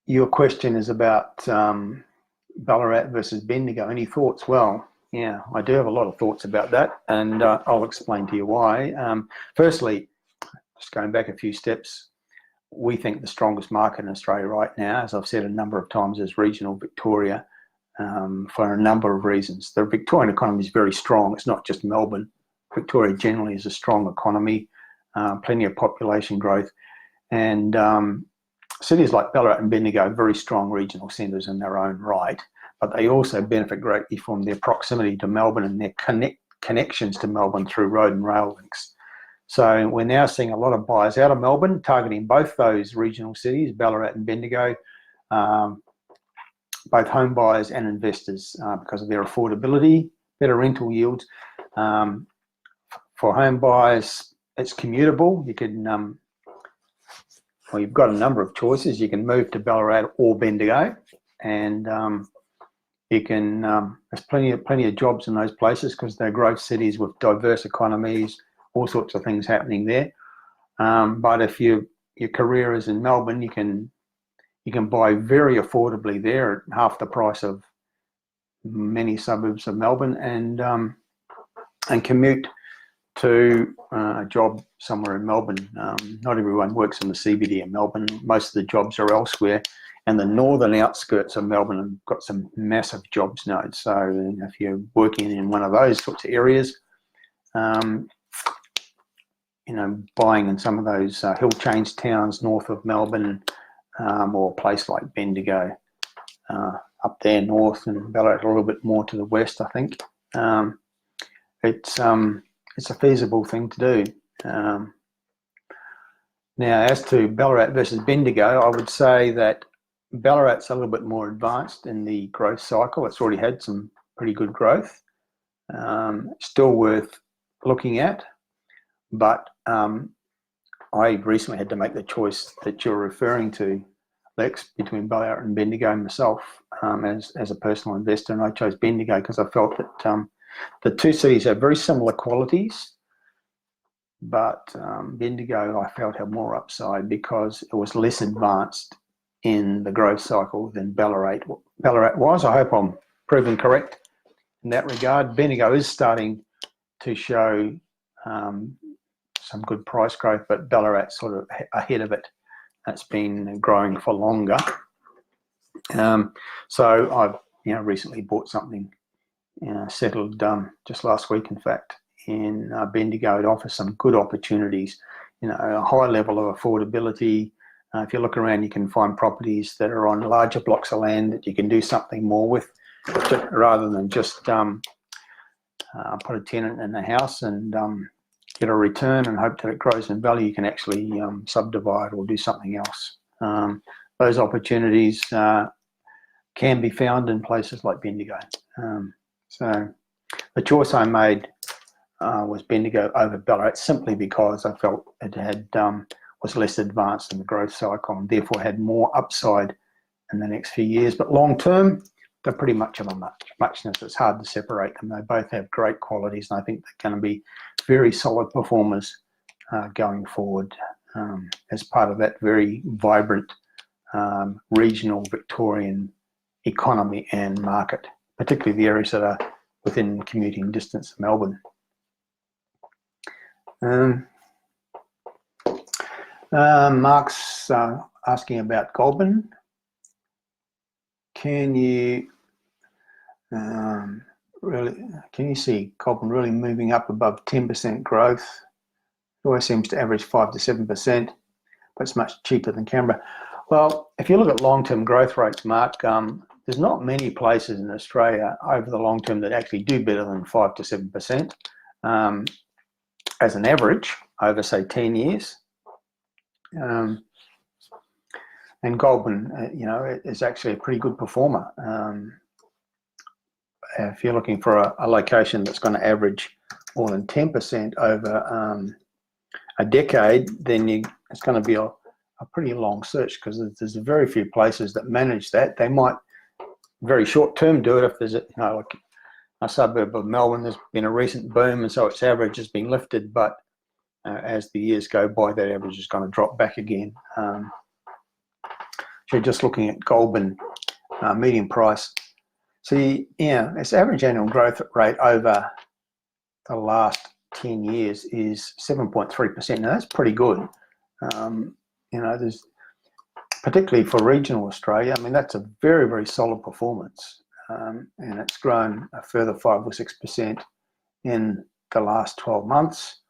Your question is about Ballarat versus Bendigo. Any thoughts? Well, yeah, I do have a lot of thoughts about that, and I'll explain to you why. Firstly, just going back a few steps, we think the strongest market in Australia right now, as I've said a number of times, is regional Victoria. for a number of reasons. The Victorian economy is very strong. It's not just Melbourne. Victoria generally is a strong economy, plenty of population growth, and cities like Ballarat and Bendigo are very strong regional centres in their own right, but they also benefit greatly from their proximity to Melbourne and their connections to Melbourne through road and rail links. So we're now seeing a lot of buyers out of Melbourne targeting both those regional cities, Ballarat and Bendigo, both home buyers and investors because of their affordability, better rental yields. For home buyers, it's commutable. You can, well, you've got a number of choices. You can move to Ballarat or Bendigo, and you can. There's plenty of jobs in those places because they're growth cities with diverse economies, all sorts of things happening there. But if your career is in Melbourne, you can buy very affordably there at half the price of many suburbs of Melbourne, and commute to a job somewhere in Melbourne. Not everyone works in the CBD of Melbourne. Most of the jobs are elsewhere, and the northern outskirts of Melbourne have got some massive jobs nodes. So if you're working in one of those sorts of areas, buying in some of those hill change towns north of Melbourne, or a place like Bendigo, up there north, and Ballarat a little bit more to the west, I think. It's a feasible thing to do. Now, as to Ballarat versus Bendigo, I would say that Ballarat's a little bit more advanced in the growth cycle. It's already had some pretty good growth. Still worth looking at, but I recently had to make the choice that you're referring to, Lex, between Ballarat and Bendigo myself, as a personal investor, and I chose Bendigo because I felt that the two cities have very similar qualities, but Bendigo I felt had more upside because it was less advanced in the growth cycle than Ballarat was. I hope I'm proven correct in that regard. Bendigo is starting to show some good price growth, but Ballarat's sort of ahead of it. It's been growing for longer. So I've recently bought something, settled just last week, in fact, in Bendigo. It offers some good opportunities, a high level of affordability. If you look around, you can find properties that are on larger blocks of land that you can do something more with, rather than just put a tenant in the house and get a return and hope that it grows in value. You can actually subdivide or do something else. Those opportunities can be found in places like Bendigo. So the choice I made was Bendigo over Ballarat, simply because I felt it had was less advanced in the growth cycle and therefore had more upside in the next few years. But long term, they're pretty much of a muchness. It's hard to separate them. They both have great qualities, and I think they're going to be very solid performers going forward as part of that very vibrant regional Victorian economy and market, particularly the areas that are within commuting distance of Melbourne. Mark's asking about Goulburn. Can you see Goulburn really moving up above 10% growth? It always seems to average 5 to 7%, but it's much cheaper than Canberra. Well, if you look at long-term growth rates, Mark, there's not many places in Australia over the long term that actually do better than 5 to 7% as an average over, say, 10 years. And Goulburn, is actually a pretty good performer. If you're looking for a location that's going to average more than 10% over a decade, then it's going to be a pretty long search, because there's very few places that manage that. They might very short term do it if there's like a suburb of Melbourne, there's been a recent boom, and so its average has been lifted, but as the years go by, that average is going to drop back again. So just looking at Goulburn median price, see, its average annual growth rate over the last 10 years is 7.3%. Now that's pretty good. There's, particularly for regional Australia, I mean, that's a very, very solid performance. and it's grown a further 5 or 6% in the last 12 months.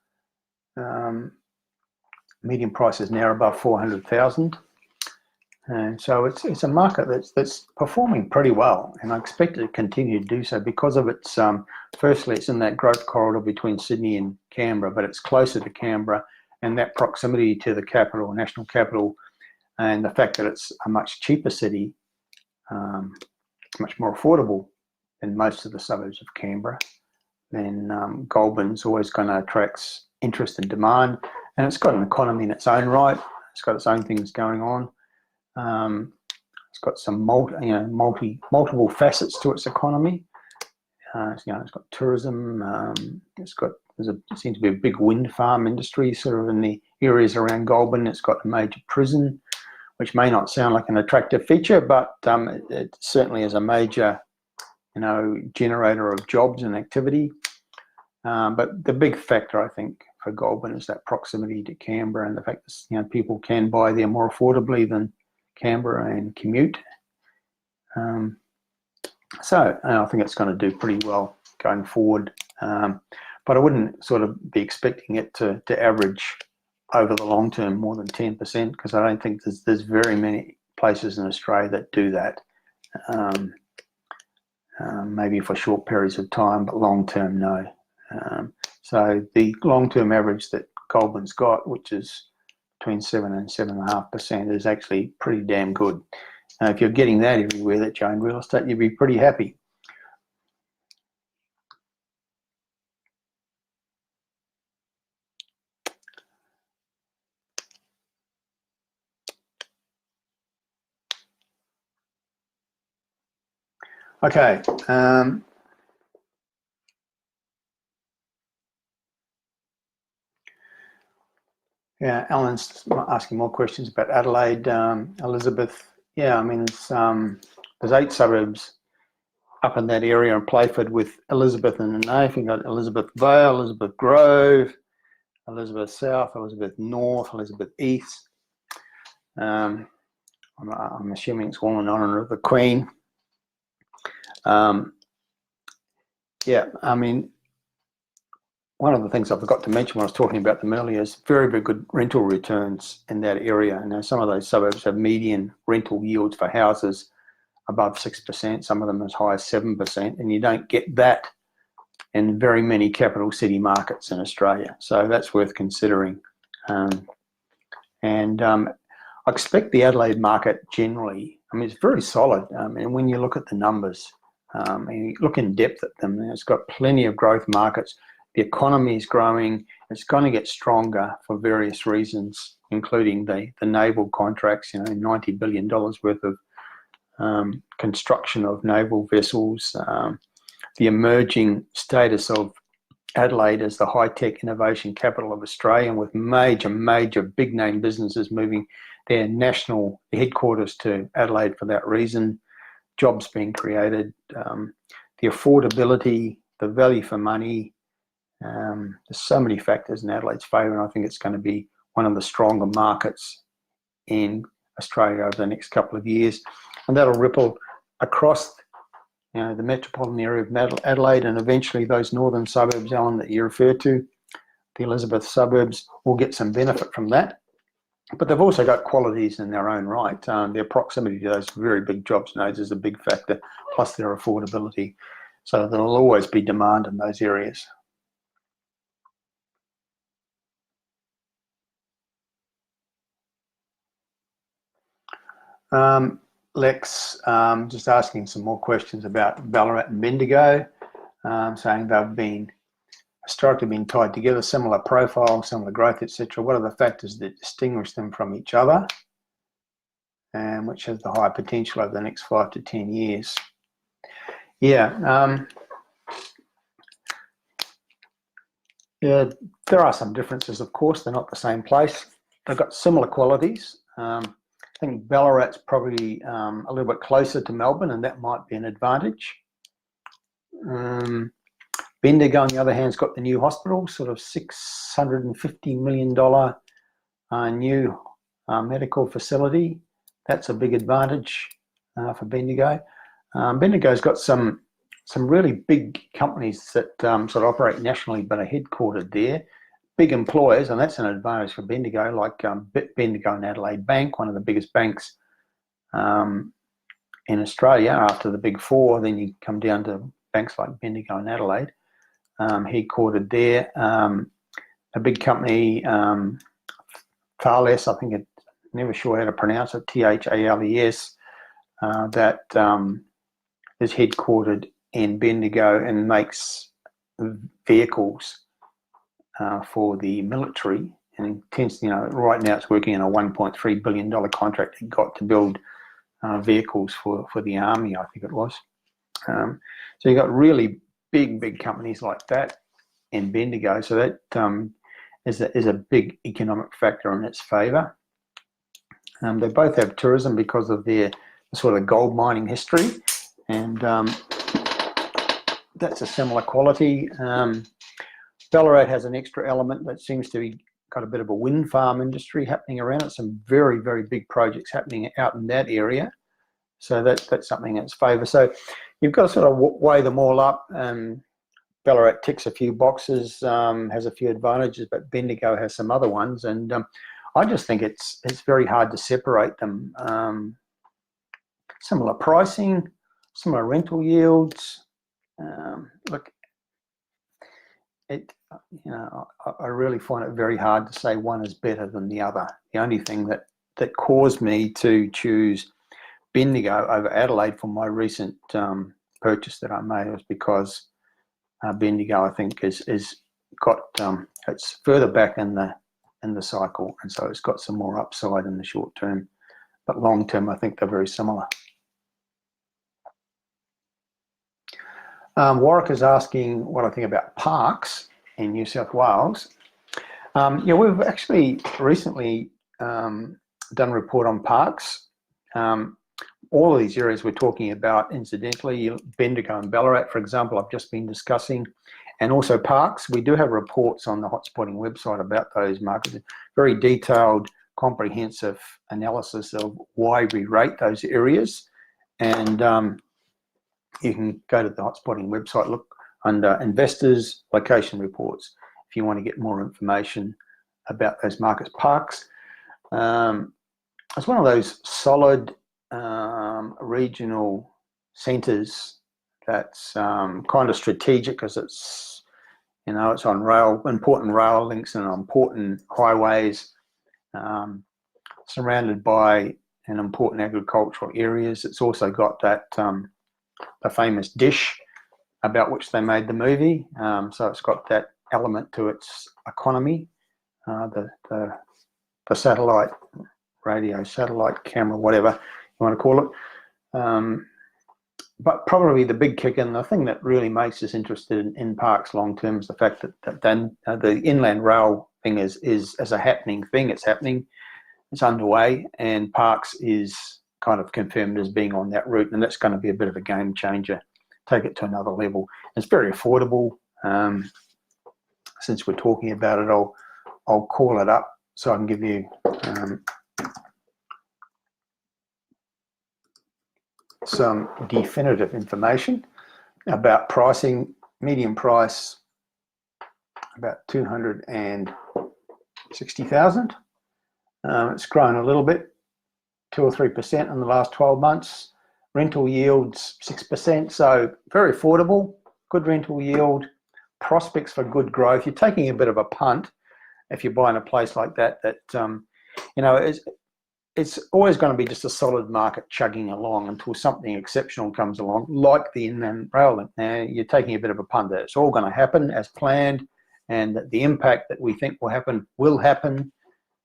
Median price is now above 400,000, and so it's a market that's performing pretty well, and I expect it to continue to do so because of its firstly, it's in that growth corridor between Sydney and Canberra, but it's closer to Canberra, and that proximity to the capital, national capital, and the fact that it's a much cheaper city, much more affordable than most of the suburbs of Canberra, then Goulburn's always going to attract interest and demand, and it's got an economy in its own right. It's got its own things going on. It's got some multiple facets to its economy. It's got tourism. There seems to be a big wind farm industry sort of in the areas around Goulburn. It's got a major prison, which may not sound like an attractive feature, but it certainly is a major, generator of jobs and activity. But the big factor, I think, for Goulburn is that proximity to Canberra and the fact that people can buy there more affordably than Canberra and commute. So I think it's going to do pretty well going forward. But I wouldn't sort of be expecting it to average over the long term more than 10%, because I don't think there's very many places in Australia that do that. Maybe for short periods of time, but long term, no. So the long-term average that Goulburn's got, which is between 7 and 7.5%, is actually pretty damn good. If you're getting that everywhere that you own real estate, you'd be pretty happy. Okay. Yeah, Alan's asking more questions about Adelaide. Elizabeth, yeah, I mean, there's 8 suburbs up in that area in Playford with Elizabeth in the name. You've got Elizabeth Vale, Elizabeth Grove, Elizabeth South, Elizabeth North, Elizabeth East. I'm assuming it's all in honour of the Queen. Yeah, I mean, one of the things I forgot to mention when I was talking about them earlier is very, very good rental returns in that area. And some of those suburbs have median rental yields for houses above 6%, some of them as high as 7%, and you don't get that in very many capital city markets in Australia. So that's worth considering. I expect the Adelaide market generally, I mean, it's very solid. And when you look at the numbers, and you look in depth at them, it's got plenty of growth markets. The economy is growing. It's going to get stronger for various reasons, including the naval contracts, $90 billion worth of construction of naval vessels, the emerging status of Adelaide as the high-tech innovation capital of Australia, with major big-name businesses moving their national headquarters to Adelaide for that reason, jobs being created, the affordability, the value for money. There's so many factors in Adelaide's favour, and I think it's going to be one of the stronger markets in Australia over the next couple of years, and that'll ripple across the metropolitan area of Adelaide, and eventually those northern suburbs, Alan, that you refer to, the Elizabeth suburbs, will get some benefit from that. But they've also got qualities in their own right. Their proximity to those very big jobs nodes is a big factor, plus their affordability. So there'll always be demand in those areas. Lex just asking some more questions about Ballarat and Bendigo, saying they've been historically been tied together, similar profile, similar growth, etc. What are the factors that distinguish them from each other, and which has the higher potential over the next 5 to 10 years? Yeah, yeah, there are some differences, of course. They're not the same place. They've got similar qualities. I think Ballarat's probably a little bit closer to Melbourne, and that might be an advantage. Bendigo, on the other hand, has got the new hospital, sort of $650 million new medical facility. That's a big advantage for Bendigo. Bendigo's got some really big companies that sort of operate nationally but are headquartered there. Big employers, and that's an advantage for Bendigo, like Bendigo and Adelaide Bank, one of the biggest banks in Australia after the big four. Then you come down to banks like Bendigo and Adelaide, headquartered there. A big company, Thales, I think never sure how to pronounce it, Thales, that is headquartered in Bendigo and makes vehicles for the military, and intends, right now it's working on a $1.3 billion contract it got to build vehicles for the army, I think it was. So you've got really big companies like that in Bendigo, so that is a big economic factor in its favour. They both have tourism because of their sort of gold mining history, and that's a similar quality. Ballarat has an extra element that seems to be got a bit of a wind farm industry happening around it. Some very big projects happening out in that area, so that's something in its favour. So you've got to sort of weigh them all up. Ballarat ticks a few boxes, has a few advantages, but Bendigo has some other ones, and I just think it's very hard to separate them. Similar pricing, similar rental yields. Look, I really find it very hard to say one is better than the other. The only thing that caused me to choose Bendigo over Adelaide for my recent purchase that I made was because Bendigo, I think, is got it's further back in the cycle, and so it's got some more upside in the short term, but long term I think they're very similar. Warwick is asking what I think about parks in New South Wales. We've actually recently done a report on parks. All of these areas we're talking about, incidentally, Bendigo and Ballarat, for example, I've just been discussing, and also parks. We do have reports on the Hotspotting website about those markets, very detailed, comprehensive analysis of why we rate those areas, and you can go to the Hotspotting website, look under investors, location reports, if you want to get more information about those markets. Parks, it's one of those solid regional centres that's kind of strategic, because it's it's on important rail links and important highways, surrounded by an important agricultural areas. It's also got that the famous dish about which they made the movie, so it's got that element to its economy, the satellite radio, satellite camera, whatever you want to call it. But probably the big kick, and the thing that really makes us interested in parks long term, is the fact that then the inland rail thing is as a happening thing. It's happening, it's underway, and parks is kind of confirmed as being on that route, and that's going to be a bit of a game changer, take it to another level. It's very affordable. Since we're talking about it, I'll call it up so I can give you some definitive information about pricing. Median price about 260,000. It's grown a little bit, 2 or 3% in the last 12 months. Rental yields 6%, so very affordable, good rental yield, prospects for good growth. You're taking a bit of a punt if you're buying a place like that. It's always going to be just a solid market chugging along until something exceptional comes along, like the inland rail link. Now you're taking a bit of a punt there. It's all going to happen as planned, and the impact that we think will happen,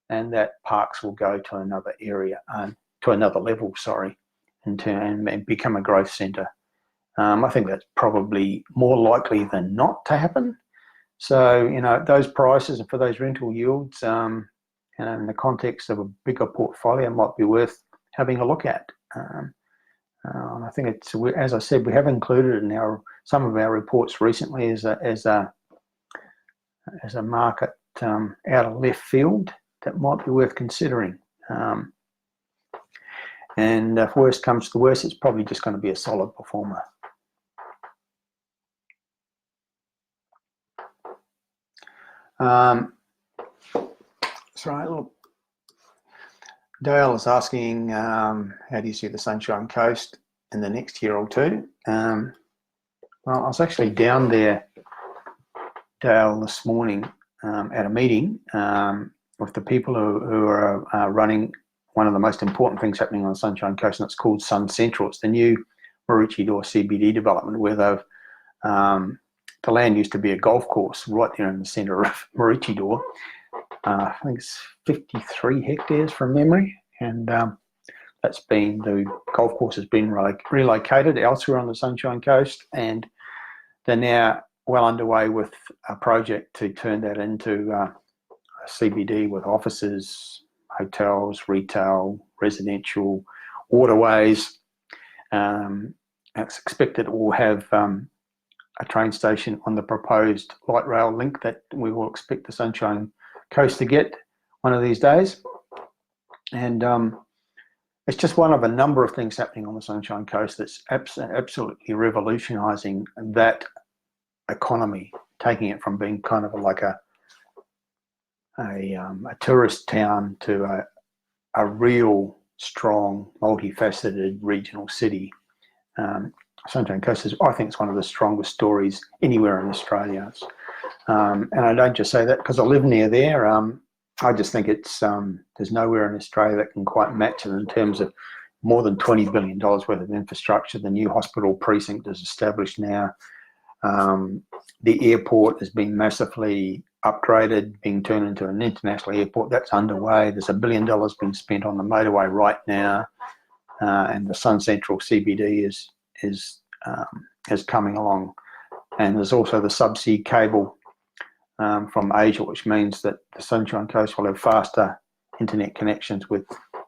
and that parks will go to another area, to another level, and become a growth centre. I think that's probably more likely than not to happen. So, those prices and for those rental yields, in the context of a bigger portfolio, might be worth having a look at. I think it's, as I said, we have included in some of our reports recently as a market out of left field that might be worth considering. And if worst comes to worst, it's probably just going to be a solid performer. Sorry, look. Dale is asking, how do you see the Sunshine Coast in the next year or two? Well, I was actually down there, Dale, this morning at a meeting with the people who are running one of the most important things happening on the Sunshine Coast, and it's called Sun Central. It's the new Maroochydore CBD development where they've the land used to be a golf course right there in the centre of Maroochydore. I think it's 53 hectares from memory, and the golf course has been relocated elsewhere on the Sunshine Coast, and they're now well underway with a project to turn that into a CBD with offices, hotels, retail, residential, waterways. It's expected it will have a train station on the proposed light rail link that we will expect the Sunshine Coast to get one of these days. And it's just one of a number of things happening on the Sunshine Coast that's absolutely revolutionising that economy, taking it from being kind of like a tourist town to a real strong, multifaceted regional city. Sunshine Coast is, I think, it's one of the strongest stories anywhere in Australia. And I don't just say that because I live near there. I just think it's there's nowhere in Australia that can quite match it in terms of more than $20 billion worth of infrastructure. The new hospital precinct is established now. The airport has been massively upgraded, being turned into an international airport. That's underway. There's $1 billion being spent on the motorway right now, and the Sun Central CBD is coming along. And there's also the subsea cable from Asia, which means that the Sunshine Coast will have faster internet connections with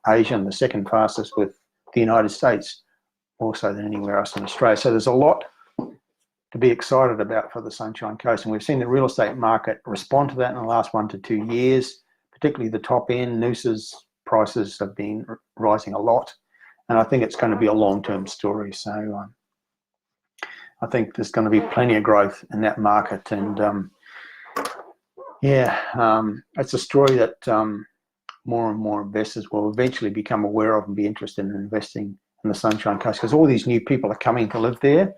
Asia, and the second fastest with the United States, more so than anywhere else in Australia. So there's a lot to be excited about for the Sunshine Coast, and we've seen the real estate market respond to that in the last 1 to 2 years, particularly the top end. Noosa's prices have been rising a lot, and I think it's going to be a long-term story. So I think there's going to be plenty of growth in that market, and it's a story that more and more investors will eventually become aware of and be interested in investing in the Sunshine Coast, because all these new people are coming to live there.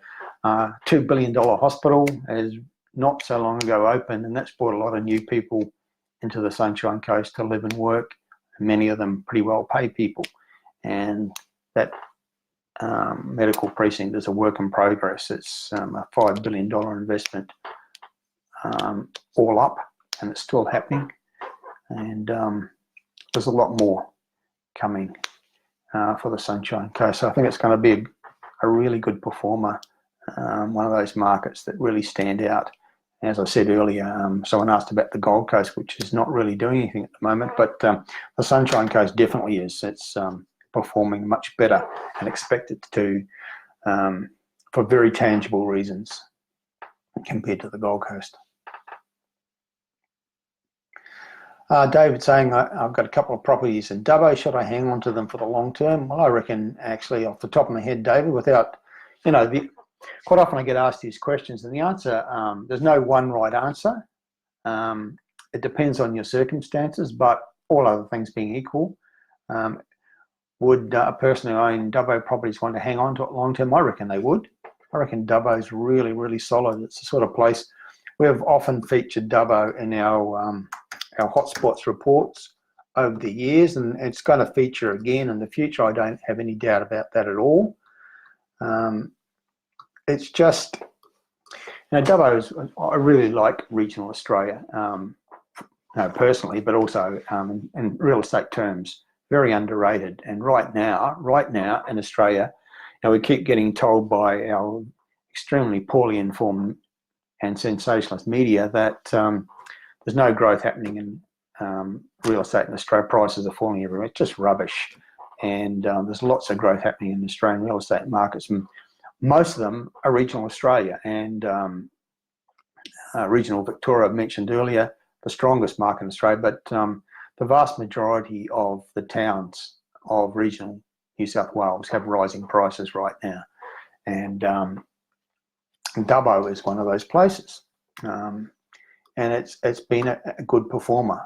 $2 billion hospital is not so long ago opened, and that's brought a lot of new people into the Sunshine Coast to live and work, many of them pretty well paid people. And that medical precinct is a work in progress. It's a $5 billion investment all up, and it's still happening. And there's a lot more coming for the Sunshine Coast. So I think it's going to be a really good performer, one of those markets that really stand out. As I said earlier, someone asked about the Gold Coast, which is not really doing anything at the moment, but the Sunshine Coast definitely is. It's performing much better and expected to for very tangible reasons compared to the Gold Coast. David saying, I've got a couple of properties in Dubbo. Should I hang on to them for the long term? Well, I reckon, actually, off the top of my head, David, without, quite often I get asked these questions, and the answer, there's no one right answer. It depends on your circumstances, but all other things being equal, would a person who owned Dubbo properties want to hang on to it long term? I reckon they would. I reckon Dubbo's really, really solid. It's the sort of place we've often featured Dubbo in our hotspots reports over the years, and it's going to feature again in the future. I don't have any doubt about that at all. It's just, Dubbo's, I really like regional Australia, personally, but also in real estate terms, very underrated. And right now in Australia, we keep getting told by our extremely poorly informed and sensationalist media that there's no growth happening in real estate in Australia. Prices are falling everywhere. It's just rubbish. And there's lots of growth happening in the Australian real estate markets. And most of them are regional Australia, and regional Victoria, I mentioned earlier, the strongest market in Australia, but the vast majority of the towns of regional New South Wales have rising prices right now, and Dubbo is one of those places. And it's been a good performer.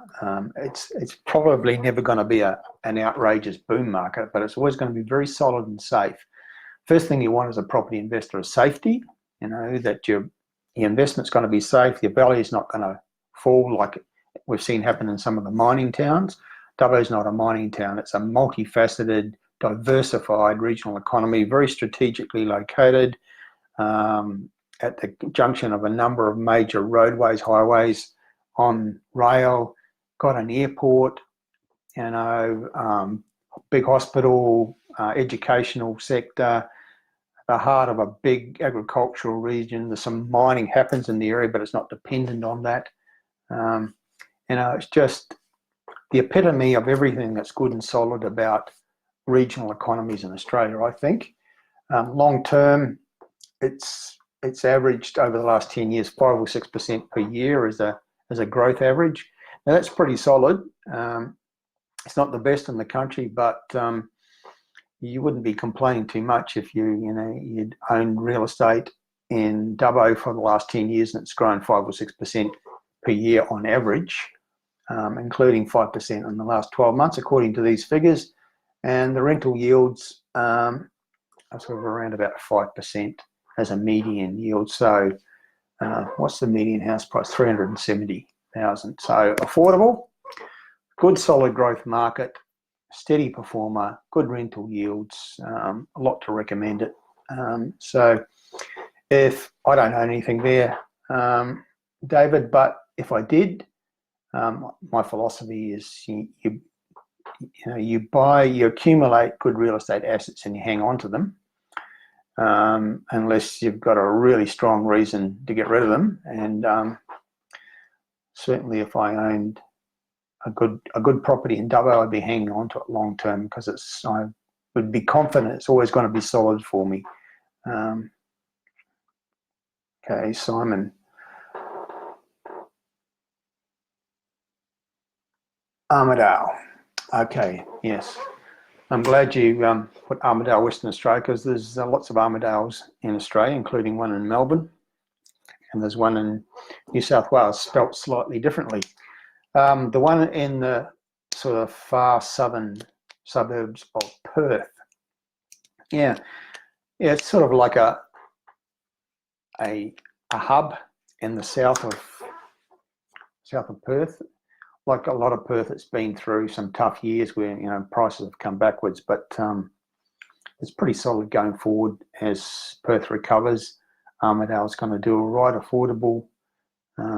It's probably never going to be an outrageous boom market, but it's always going to be very solid and safe. First thing you want as a property investor is safety. You know that your investment's going to be safe. Your value is not going to fall like we've seen happen in some of the mining towns. Dubbo's not a mining town. It's a multifaceted, diversified regional economy, very strategically located. At the junction of a number of major roadways, highways, on rail, got an airport, you know, big hospital, educational sector, the heart of a big agricultural region. There's some mining happens in the area, but it's not dependent on that. You know, it's just the epitome of everything that's good and solid about regional economies in Australia, I think. Long term, it's averaged over the last 10 years 5 or 6% per year as a growth average. Now that's pretty solid. It's not the best in the country, but you wouldn't be complaining too much if you'd owned real estate in Dubbo for the last 10 years and it's grown 5 or 6% per year on average, including 5% in the last 12 months, according to these figures. And the rental yields are sort of around about 5% as a median yield. So what's the median house price? 370,000. So affordable, good solid growth market, steady performer, good rental yields, a lot to recommend it. So if I don't know anything there, David, but if I did, my philosophy is you accumulate good real estate assets and you hang on to them. Unless you've got a really strong reason to get rid of them. And certainly if I owned a good property in Dubbo, I'd be hanging on to it long term because I would be confident it's always going to be solid for me. Okay, Simon. Armidale. Okay, yes. I'm glad you put Armidale, Western Australia, because there's lots of Armidales in Australia, including one in Melbourne, and there's one in New South Wales, spelt slightly differently. The one in the sort of far southern suburbs of Perth, yeah, it's sort of like a hub in the south of Perth. Like a lot of Perth, it's been through some tough years where prices have come backwards, but it's pretty solid going forward as Perth recovers. Armidale's going to do all right, affordable,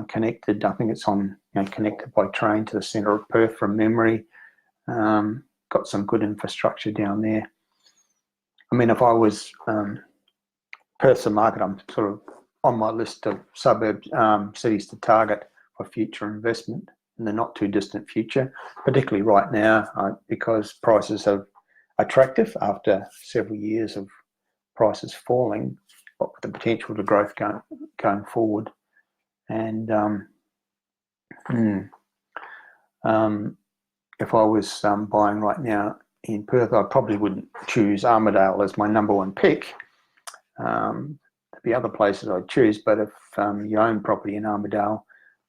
connected. I think it's on connected by train to the centre of Perth from memory. Got some good infrastructure down there. I mean, if I was Perth's a market, I'm sort of on my list of suburbs, cities to target for future investment in the not too distant future, particularly right now because prices are attractive after several years of prices falling, but with the potential to growth going forward. And if I was buying right now in Perth, I probably wouldn't choose Armidale as my number one pick. There'd be other places I'd choose, but if you own property in Armidale,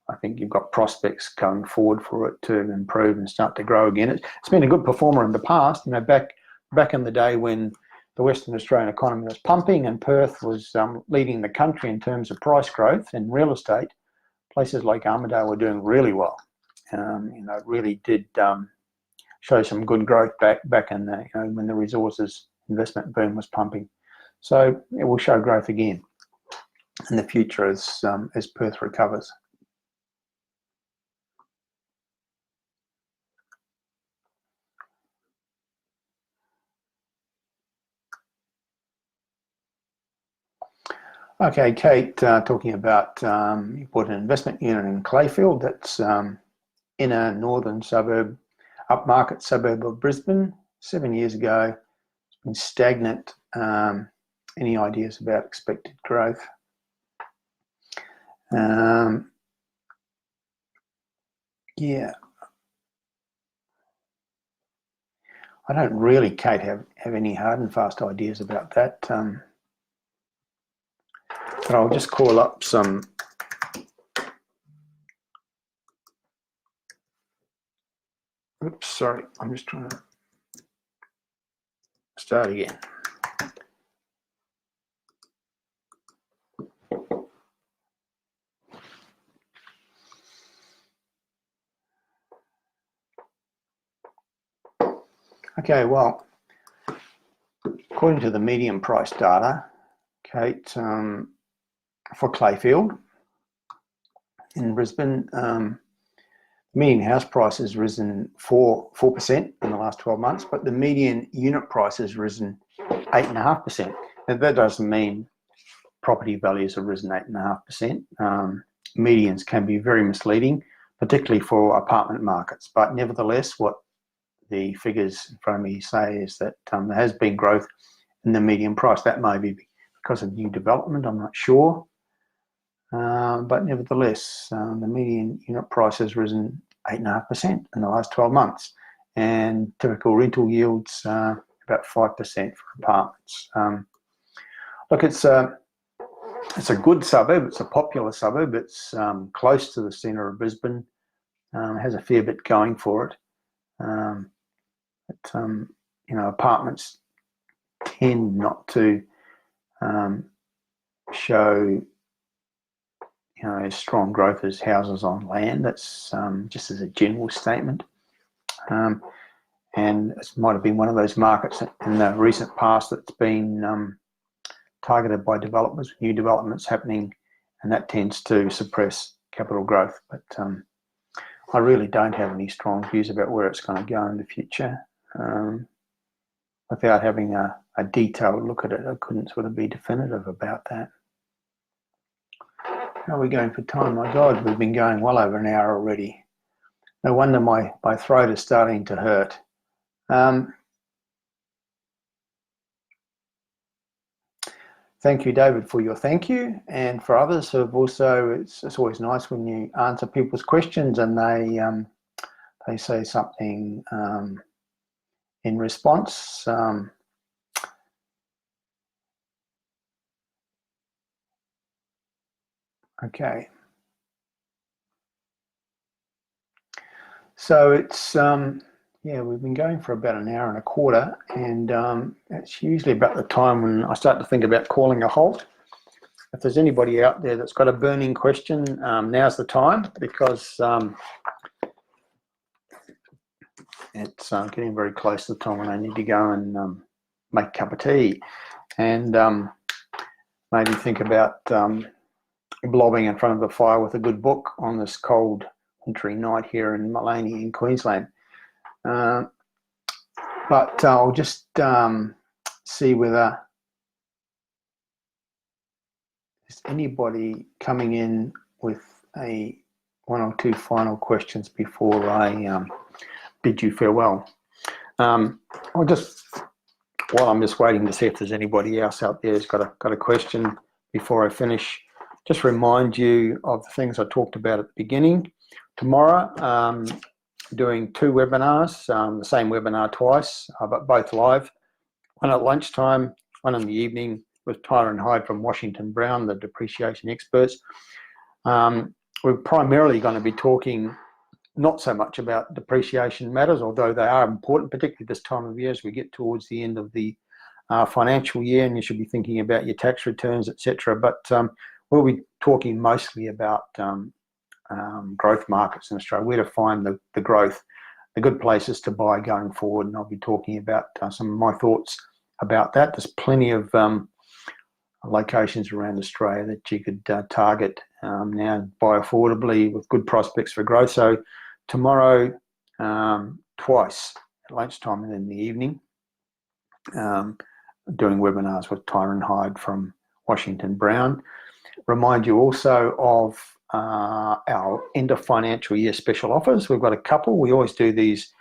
I think you've got prospects going forward for it to improve and start to grow again. It's been a good performer in the past. Back in the day when the Western Australian economy was pumping and Perth was leading the country in terms of price growth in real estate, places like Armidale were doing really well. It really did show some good growth back in the when the resources investment boom was pumping. So it will show growth again in the future as Perth recovers. Okay, Kate, talking about you bought an investment unit in Clayfield that's in a northern suburb, upmarket suburb of Brisbane 7 years ago. It's been stagnant. Any ideas about expected growth? Yeah. I don't really, Kate, have any hard and fast ideas about that. But I'll just call up some oops, sorry, I'm just trying to start again. Okay, well, according to the median price data, Kate, for Clayfield in Brisbane, median house price has risen 4% in the last 12 months, but the median unit price has risen 8.5%. Now, that doesn't mean property values have risen 8.5%. Medians can be very misleading, particularly for apartment markets, but nevertheless, what the figures in front of me say is that there has been growth in the median price. That may be because of new development, I'm not sure. But nevertheless, the median unit price has risen 8.5% in the last 12 months. And typical rental yields about 5% for apartments. Look, it's a good suburb. It's a popular suburb. It's close to the centre of Brisbane. It has a fair bit going for it. Apartments tend not to show as strong growth as houses on land. That's just as a general statement. And it might have been one of those markets in the recent past that's been targeted by developers, new developments happening, and that tends to suppress capital growth. But I really don't have any strong views about where it's going to go in the future. Without having a detailed look at it, I couldn't sort of be definitive about that. How are we going for time? My God, we've been going well over an hour already. No wonder my throat is starting to hurt. Thank you, David, for your thank you, and for others who have also. It's always nice when you answer people's questions and they say something in response. Okay. So it's, we've been going for about an hour and a quarter, and it's usually about the time when I start to think about calling a halt. If there's anybody out there that's got a burning question, now's the time, because it's getting very close to the time when I need to go and make a cup of tea, and maybe think about blobbing in front of the fire with a good book on this cold wintry night here in Maleny in Queensland. But I'll just see whether there's anybody coming in with one or two final questions before I bid you farewell. While I'm just waiting to see if there's anybody else out there who's got a question before I finish, just remind you of the things I talked about at the beginning. Tomorrow, doing two webinars, the same webinar twice, but both live. One at lunchtime, one in the evening with Tyler and Hyde from Washington Brown, the depreciation experts. We're primarily going to be talking not so much about depreciation matters, although they are important, particularly this time of year as we get towards the end of the financial year, and you should be thinking about your tax returns, etc. But we'll be talking mostly about growth markets in Australia, where to find the growth, the good places to buy going forward, and I'll be talking about some of my thoughts about that. There's plenty of locations around Australia that you could target now, buy affordably with good prospects for growth. So tomorrow, twice at lunchtime and in the evening, doing webinars with Tyron Hyde from Washington Brown. Remind you also of our end of financial year special offers. We've got a couple. We always do these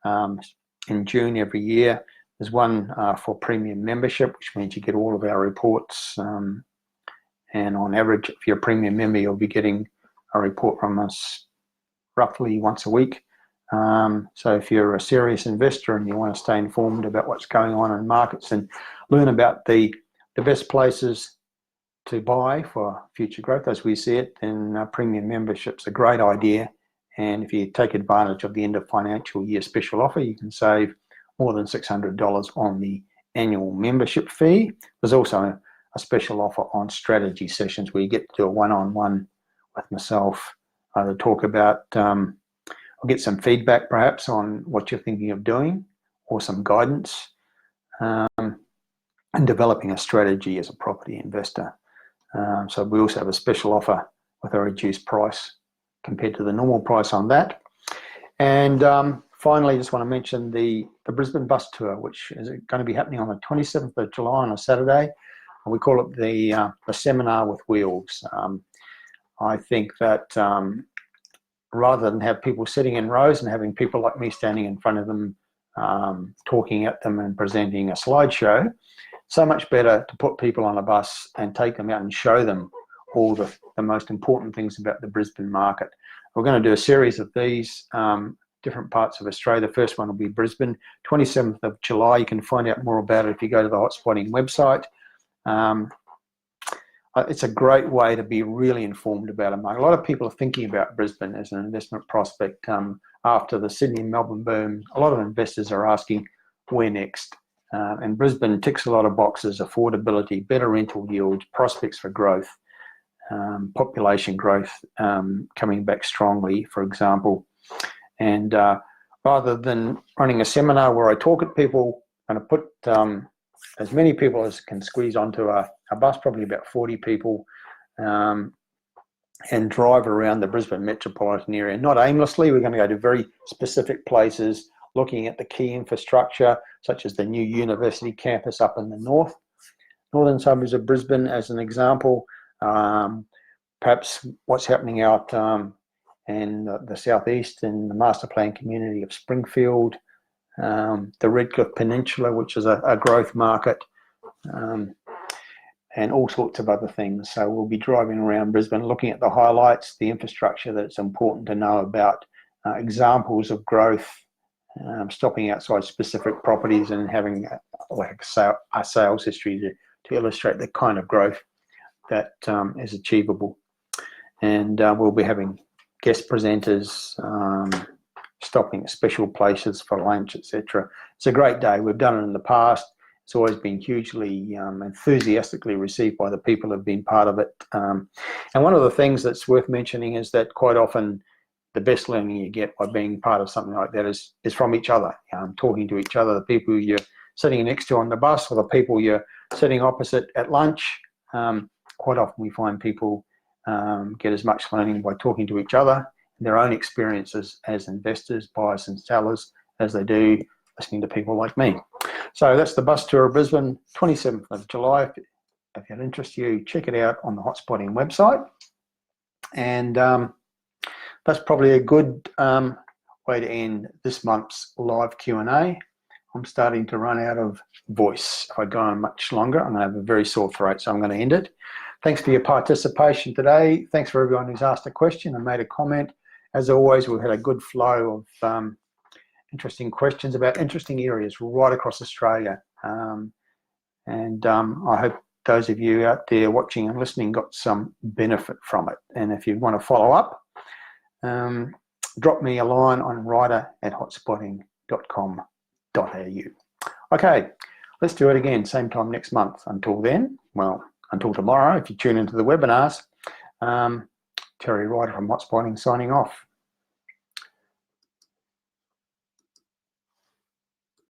in June every year. There's one for premium membership, which means you get all of our reports. And on average, if you're a premium member, you'll be getting a report from us roughly once a week. So if you're a serious investor and you want to stay informed about what's going on in markets and learn about the best places to buy for future growth as we see it, then premium membership's a great idea. And if you take advantage of the end of financial year special offer, you can save more than $600 on the annual membership fee. There's also a special offer on strategy sessions where you get to do a one-on-one with myself, either talk about, I'll get some feedback perhaps on what you're thinking of doing, or some guidance, and developing a strategy as a property investor. So we also have a special offer with a reduced price compared to the normal price on that. And finally, just want to mention the Brisbane bus tour, which is going to be happening on the 27th of July on a Saturday. And we call it the Seminar with Wheels. I think that rather than have people sitting in rows and having people like me standing in front of them, talking at them and presenting a slideshow, so much better to put people on a bus and take them out and show them all the most important things about the Brisbane market. We're going to do a series of these different parts of Australia. The first one will be Brisbane, 27th of July. You can find out more about it if you go to the Hotspotting website. It's a great way to be really informed about a market. A lot of people are thinking about Brisbane as an investment prospect. After the Sydney and Melbourne boom, a lot of investors are asking, where next? And Brisbane ticks a lot of boxes: affordability, better rental yields, prospects for growth, population growth coming back strongly, for example. And rather than running a seminar where I talk at people, I'm going to put as many people as can squeeze onto a bus, probably about 40 people, and drive around the Brisbane metropolitan area. Not aimlessly, we're going to go to very specific places, looking at the key infrastructure, such as the new university campus up in the northern suburbs of Brisbane, as an example. Perhaps what's happening out in the southeast in the master plan community of Springfield, the Redcliffe Peninsula, which is a growth market, and all sorts of other things. So we'll be driving around Brisbane, looking at the highlights, the infrastructure that's important to know about, examples of growth, stopping outside specific properties and having a sales history to illustrate the kind of growth that is achievable. And we'll be having guest presenters, stopping at special places for lunch, etc. It's a great day. We've done it in the past. It's always been hugely enthusiastically received by the people who have been part of it. And one of the things that's worth mentioning is that quite often the best learning you get by being part of something like that is from each other, talking to each other, the people you're sitting next to on the bus or the people you're sitting opposite at lunch. Quite often we find people get as much learning by talking to each other, their own experiences as investors, buyers and sellers, as they do listening to people like me. So that's the bus tour of Brisbane, 27th of July. If it interests you, check it out on the Hotspotting website. And that's probably a good way to end this month's live Q&A. I'm starting to run out of voice. If I go on much longer, I'm going to have a very sore throat, so I'm going to end it. Thanks for your participation today. Thanks for everyone who's asked a question and made a comment. As always, we've had a good flow of interesting questions about interesting areas right across Australia. I hope those of you out there watching and listening got some benefit from it. And if you want to follow up, drop me a line on ryder@hotspotting.com.au. Okay, let's do it again, same time next month. Until then, well, until tomorrow, if you tune into the webinars, Terry Ryder from Hotspotting signing off.